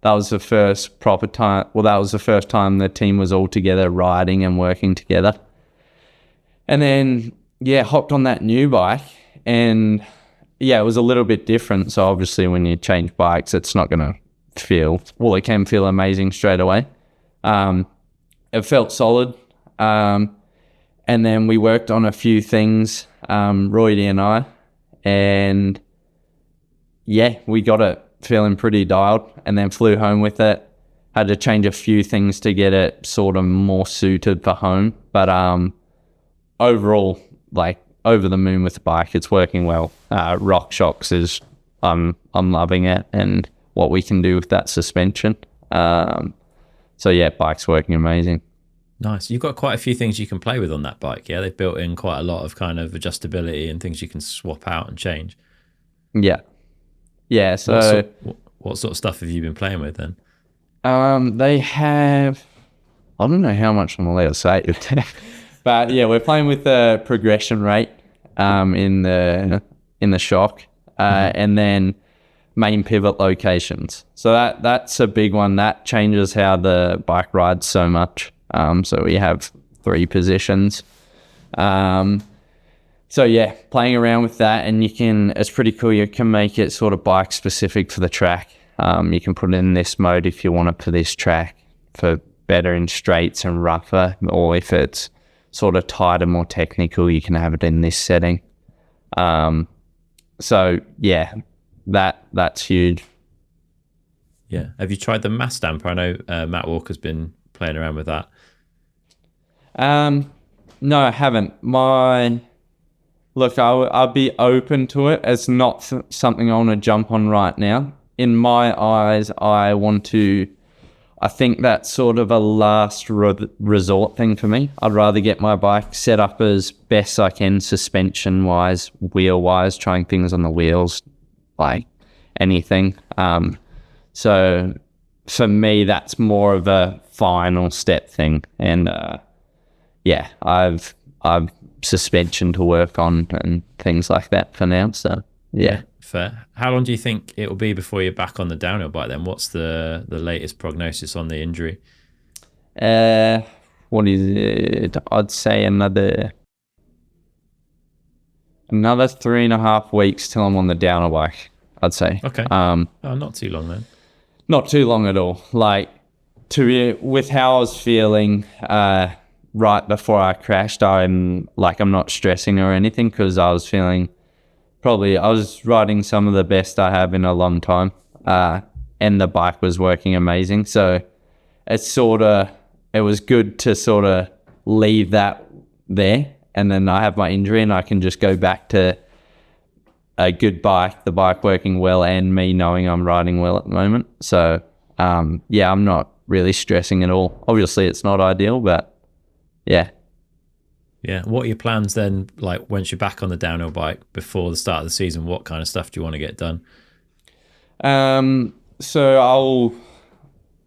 was the first proper time. Well, that was the first time the team was all together riding and working together. And then yeah, hopped on that new bike, and yeah, it was a little bit different. So obviously when you change bikes, it's not going to feel, well, it can feel amazing straight away. It felt solid. And then we worked on a few things, Roydie and I, and yeah, we got it feeling pretty dialed, and then flew home with it. Had to change a few things to get it sort of more suited for home, but overall, like, over the moon with the bike. It's working well. Rock Shocks is, I'm loving it, and what we can do with that suspension. So yeah, bike's working amazing. Nice. You've got quite a few things you can play with on that bike, yeah? They've built in quite a lot of kind of adjustability and things you can swap out and change. Yeah. Yeah, so... What sort of stuff have you been playing with then? They have... I don't know how much I'm allowed to say. But yeah, we're playing with the progression rate in the shock, and then main pivot locations. So that's a big one. That changes how the bike rides so much. So we have 3 positions. So yeah, playing around with that, and it's pretty cool. You can make it sort of bike specific for the track. You can put it in this mode if you want it for this track, for better in straights and rougher, or if it's sort of tighter, more technical, you can have it in this setting. So yeah, that's huge. Yeah. Have you tried the mass damper? I know Matt Walker's been playing around with that. No, I haven't. Look, I'll be open to it. It's not something I want to jump on right now. In my eyes, I think that's sort of a last resort thing for me. I'd rather get my bike set up as best I can, suspension-wise, wheel-wise, trying things on the wheels, like anything. So for me, that's more of a final step thing. And yeah, I've suspension to work on and things like that for now. So yeah. Fair. How long do you think it will be before you're back on the downhill bike then? What's the latest prognosis on the injury? What is it? I'd say another 3.5 weeks till I'm on the downhill bike, I'd say. Okay. Not too long then. Not too long at all. Like, with how I was feeling right before I crashed, I'm not stressing or anything, because I was feeling I was riding some of the best I have in a long time, and the bike was working amazing. So it was good to sort of leave that there, and then I have my injury and I can just go back to a good bike, the bike working well, and me knowing I'm riding well at the moment. So, yeah, I'm not really stressing at all. Obviously, it's not ideal, but yeah. Yeah. What are your plans then, like once you're back on the downhill bike before the start of the season? What kind of stuff do you want to get done? So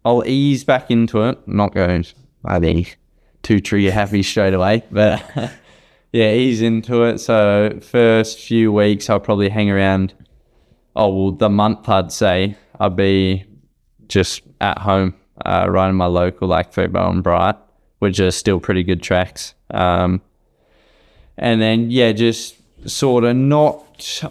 I'll ease back into it. Not going, I think, too trigger happy straight away, but yeah, ease into it. So first few weeks, I'll probably hang around. The month I'd say I'll be just at home, riding my local like Football and Bright, which are still pretty good tracks. And then, yeah, just sort of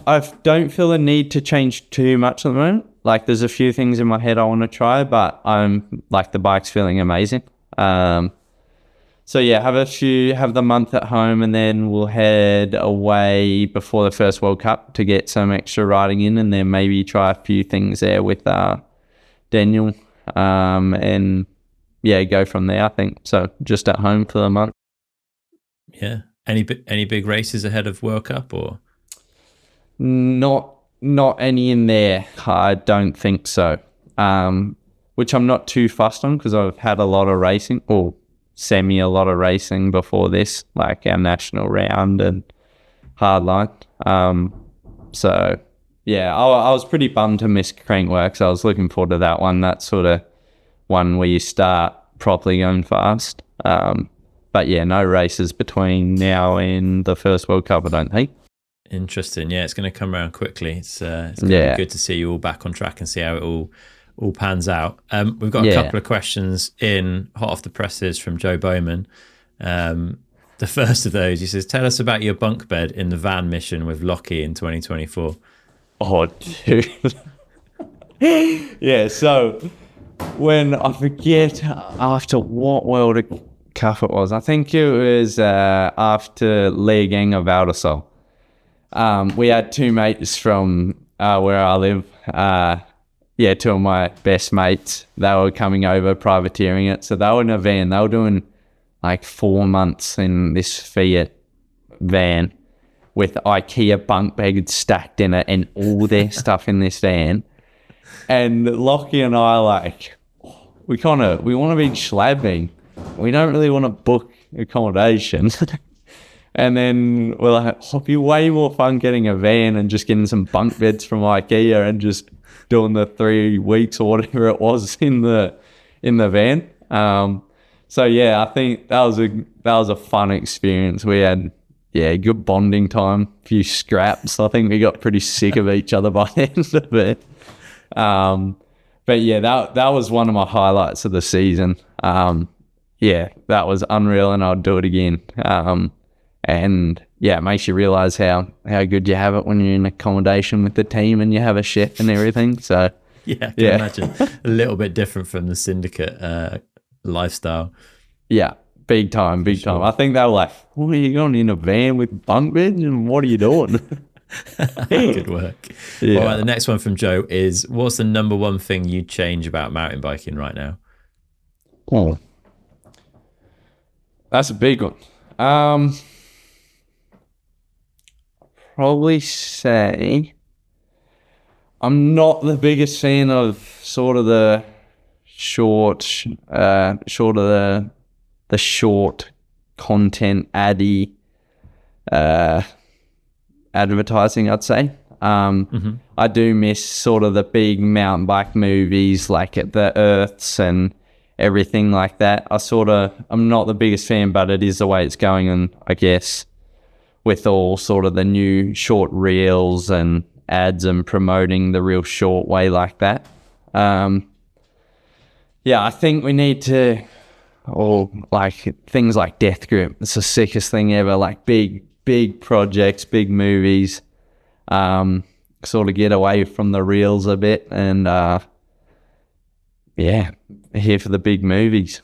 I don't feel the need to change too much at the moment. Like there's a few things in my head I want to try, but I'm like the bike's feeling amazing. So yeah, have the month at home, and then we'll head away before the first World Cup to get some extra riding in, and then maybe try a few things there with Daniel, and yeah, go from there, I think. So just at home for the month. Yeah. Any big races ahead of World Cup or? Not any in there. I don't think so. Which I'm not too fussed on because I've had a lot of racing, or a lot of racing before this, like our national round and Hardline. So yeah, I was pretty bummed to miss Crankworks. I was looking forward to that one. That sort of one where you start properly going fast. But yeah, no races between now and the first World Cup, I don't think. Interesting. Yeah, it's going to come around quickly. It's going to be good to see you all back on track and see how it all pans out. We've got a couple of questions in hot off the presses from Joe Bowman. The first of those, he says, tell us about your bunk bed in the van mission with Lockie in 2024. Oh, dude. Yeah, so when I forget after what World Cup it was, I think it was after Leogang of Valdesol. We had two mates from where I live. Two of my best mates. They were coming over, privateering it. So they were in a van. They were doing like 4 months in this Fiat van with IKEA bunk beds stacked in it and all their stuff in this van. And Lockie and I we want to be schlabbing. We don't really want to book accommodation. And then we're like, it'll be way more fun getting a van and just getting some bunk beds from IKEA and just doing the 3 weeks or whatever it was in the van. So yeah, I think that was a fun experience. We had good bonding time, a few scraps. I think we got pretty sick of each other by the end of it. But yeah, that was one of my highlights of the season. That was unreal, and I'll do it again. And yeah, it makes you realize how good you have it when you're in accommodation with the team and you have a chef and everything. So yeah, I can imagine a little bit different from the syndicate lifestyle. Yeah, big time. I think they were like, "What are you going in a van with bunk beds and what are you doing?" Good work. Yeah. All right, the next one from Joe is, what's the number one thing you'd change about mountain biking right now? Oh, that's a big one. Probably say I'm not the biggest fan of sort of the short content advertising, I'd say. I do miss sort of the big mountain bike movies like at the Earths and everything like that. I'm not the biggest fan, but it is the way it's going, and I guess with all sort of the new short reels and ads and promoting the real short way like that. I think we need to, like things like Death Grip. It's the sickest thing ever, like big projects, big movies, sort of get away from the reels a bit and, here for the big movies.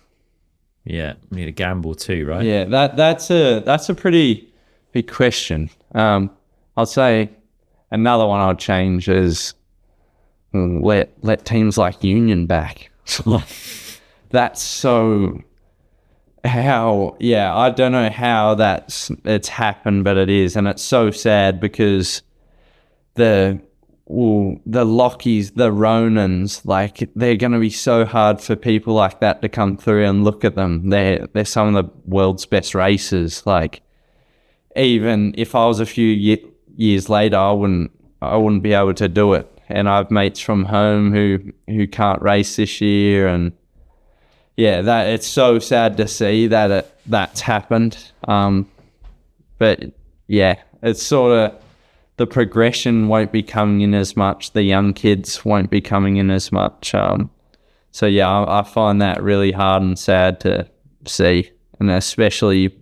Yeah, we need a gamble too, right? Yeah, that's a pretty big question. I'll say another one I'll change is let teams like Union back. That's so I don't know how it's happened, but it is, and it's so sad because the Lockies, the Ronans, like they're going to be so hard for people like that to come through and look at them. They're some of the world's best racers. Like even if I was a few years later, I wouldn't be able to do it. And I have mates from home who can't race this year, and yeah, that it's so sad to see that that's happened. But yeah, it's sort of the progression won't be coming in as much. The young kids won't be coming in as much. So yeah, I find that really hard and sad to see, and especially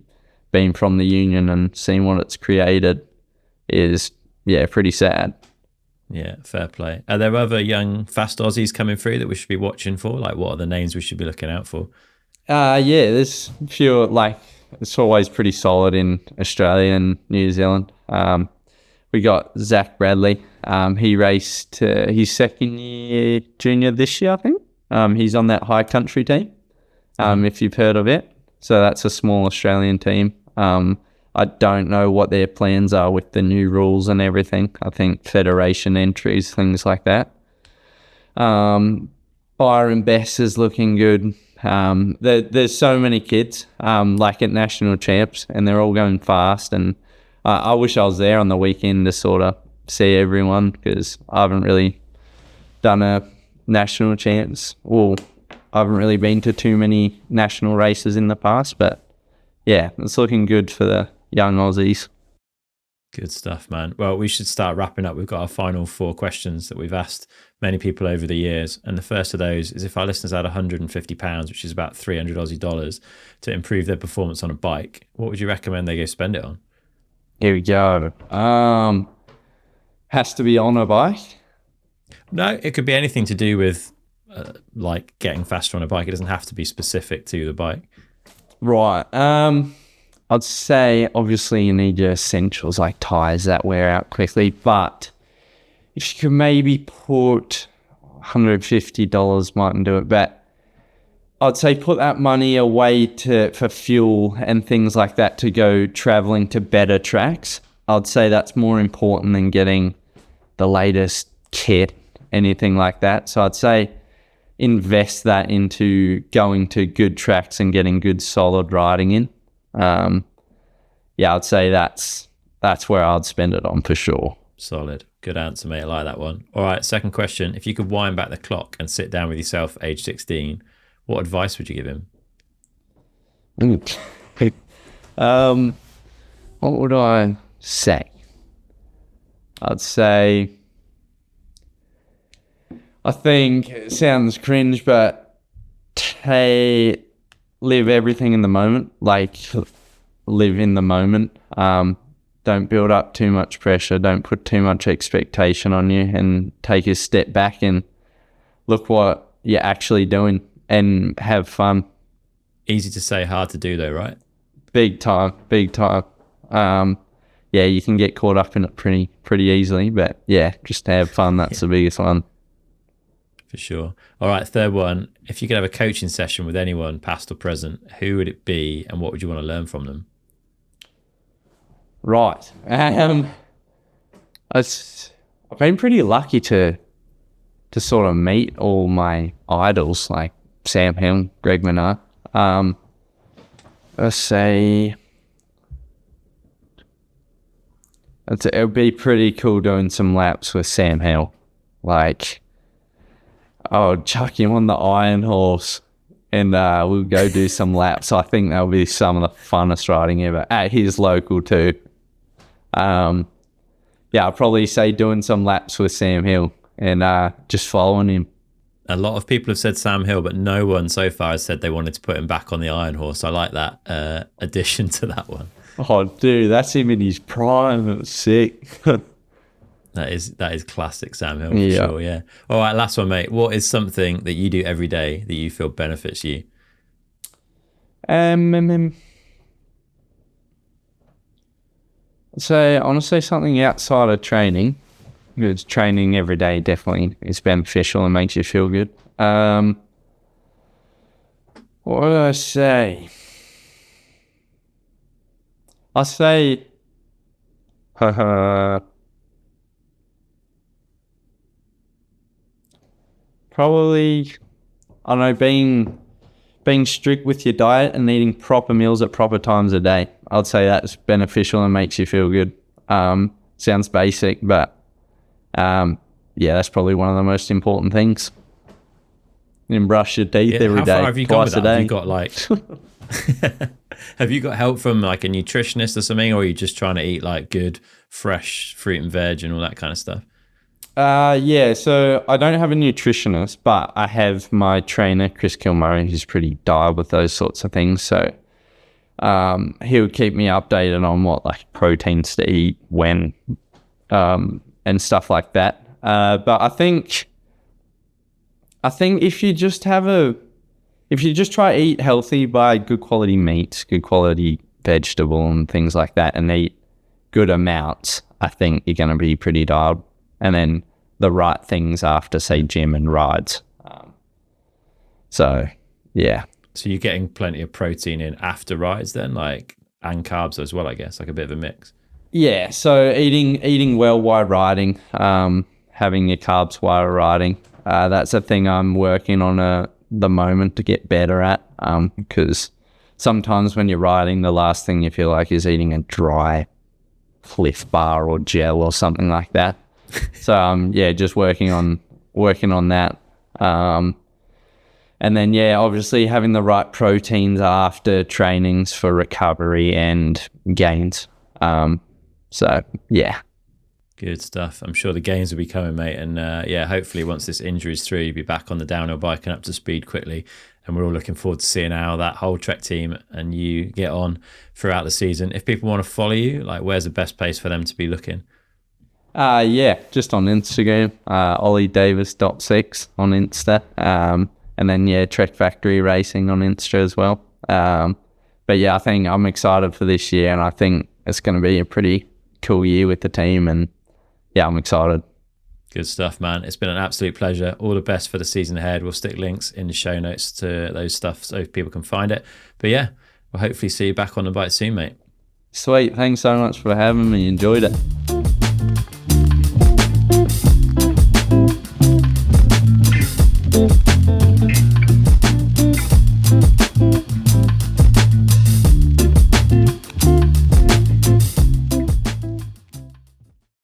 being from the union and seeing what it's created is pretty sad. Yeah, fair play. Are there other young fast Aussies coming through that we should be watching for? Like, what are the names we should be looking out for? There's a few, like, it's always pretty solid in Australia and New Zealand. We got Zach Bradley. He raced his second year junior this year, I think. He's on that high country team, if you've heard of it. So that's a small Australian team. I don't know what their plans are with the new rules and everything. I think federation entries, things like that. Byron Bess is looking good. There's so many kids, like at national champs, and they're all going fast. And I wish I was there on the weekend to sort of see everyone, because I haven't really done a national champs. Well, I haven't really been to too many national races in the past, but yeah, it's looking good for the young Aussies. Good stuff, man. Well, we should start wrapping up. We've got our final 4 questions that we've asked many people over the years. And the first of those is, if our listeners had £150, which is about 300 Aussie dollars, to improve their performance on a bike, what would you recommend they go spend it on? Here we go. Has to be on a bike? No, it could be anything to do with like getting faster on a bike. It doesn't have to be specific to the bike. Right. I'd say obviously you need your essentials like tires that wear out quickly, but if you could maybe put $150 mightn't do it, but I'd say put that money away for fuel and things like that to go traveling to better tracks. I'd say that's more important than getting the latest kit, anything like that. So I'd say invest that into going to good tracks and getting good solid riding in. I'd say that's where I'd spend it on for sure. Solid. Good answer, mate. I like that one. All right, second question. If you could wind back the clock and sit down with yourself age 16, what advice would you give him? What would I say? I'd say, I think it sounds cringe, but live everything in the moment. Like, live in the moment. Don't build up too much pressure. Don't put too much expectation on you, and take a step back and look what you're actually doing and have fun. Easy to say, hard to do though, right? Big time. You can get caught up in it pretty easily, but yeah, just to have fun. That's the biggest one. For sure. All right, third one. If you could have a coaching session with anyone, past or present, who would it be, and what would you want to learn from them? Right. I've been pretty lucky to sort of meet all my idols, like Sam Hill, Greg Minnaar. Let's say it would be pretty cool doing some laps with Sam Hill. Like, I'll chuck him on the Iron Horse and we'll go do some laps. I think that'll be some of the funnest riding ever. At his local too. I'll probably say doing some laps with Sam Hill and just following him. A lot of people have said Sam Hill, but no one so far has said they wanted to put him back on the Iron Horse. I like that addition to that one. Oh, dude, that's him in his prime. It was sick. That is classic Sam Hill for sure, yeah. All right, last one, mate. What is something that you do every day that you feel benefits you? So I want to say something outside of training, because training every day definitely is beneficial and makes you feel good. What would I say? I say, probably, I don't know, being strict with your diet and eating proper meals at proper times a day. I'd say that's beneficial and makes you feel good. Sounds basic, but yeah, that's probably one of the most important things. And brush your teeth every day, how far have you gone with twice a that? day. Have you got like, have you got help from like a nutritionist or something, or are you just trying to eat like good, fresh fruit and veg and all that kind of stuff? Yeah, so I don't have a nutritionist, but I have my trainer, Chris Kilmurray, who's pretty dialed with those sorts of things. So he'll keep me updated on what like proteins to eat, when, and stuff like that. But I think if you just try to eat healthy, buy good quality meats, good quality vegetable and things like that, and eat good amounts, I think you're going to be pretty dialed. And then the right things after, say, gym and rides. So, yeah. So you're getting plenty of protein in after rides then, like, and carbs as well, I guess, like a bit of a mix. Yeah, so eating well while riding, having your carbs while riding. That's a thing I'm working on the moment to get better at, because sometimes when you're riding, the last thing you feel like is eating a dry Cliff Bar or gel or something like that. So yeah, just working on that, and then yeah, obviously having the right proteins after trainings for recovery and gains. So yeah, good stuff. I'm sure the gains will be coming, mate, and yeah, hopefully once this injury's through, you'll be back on the downhill bike and up to speed quickly. And we're all looking forward to seeing how that whole Trek team and you get on throughout the season. If people want to follow you, like, where's the best place for them to be looking? Yeah, just on Instagram, Ollie Davis .6 on Insta, and then yeah, Trek Factory Racing on Insta as well. But yeah, I think I'm excited for this year, and I think it's going to be a pretty cool year with the team, and yeah, I'm excited. Good stuff, man. It's been an absolute pleasure. All the best for the season ahead. We'll stick links in the show notes to those stuff so people can find it. But yeah, we'll hopefully see you back on the bike soon, mate. Sweet. Thanks so much for having me. Enjoyed it.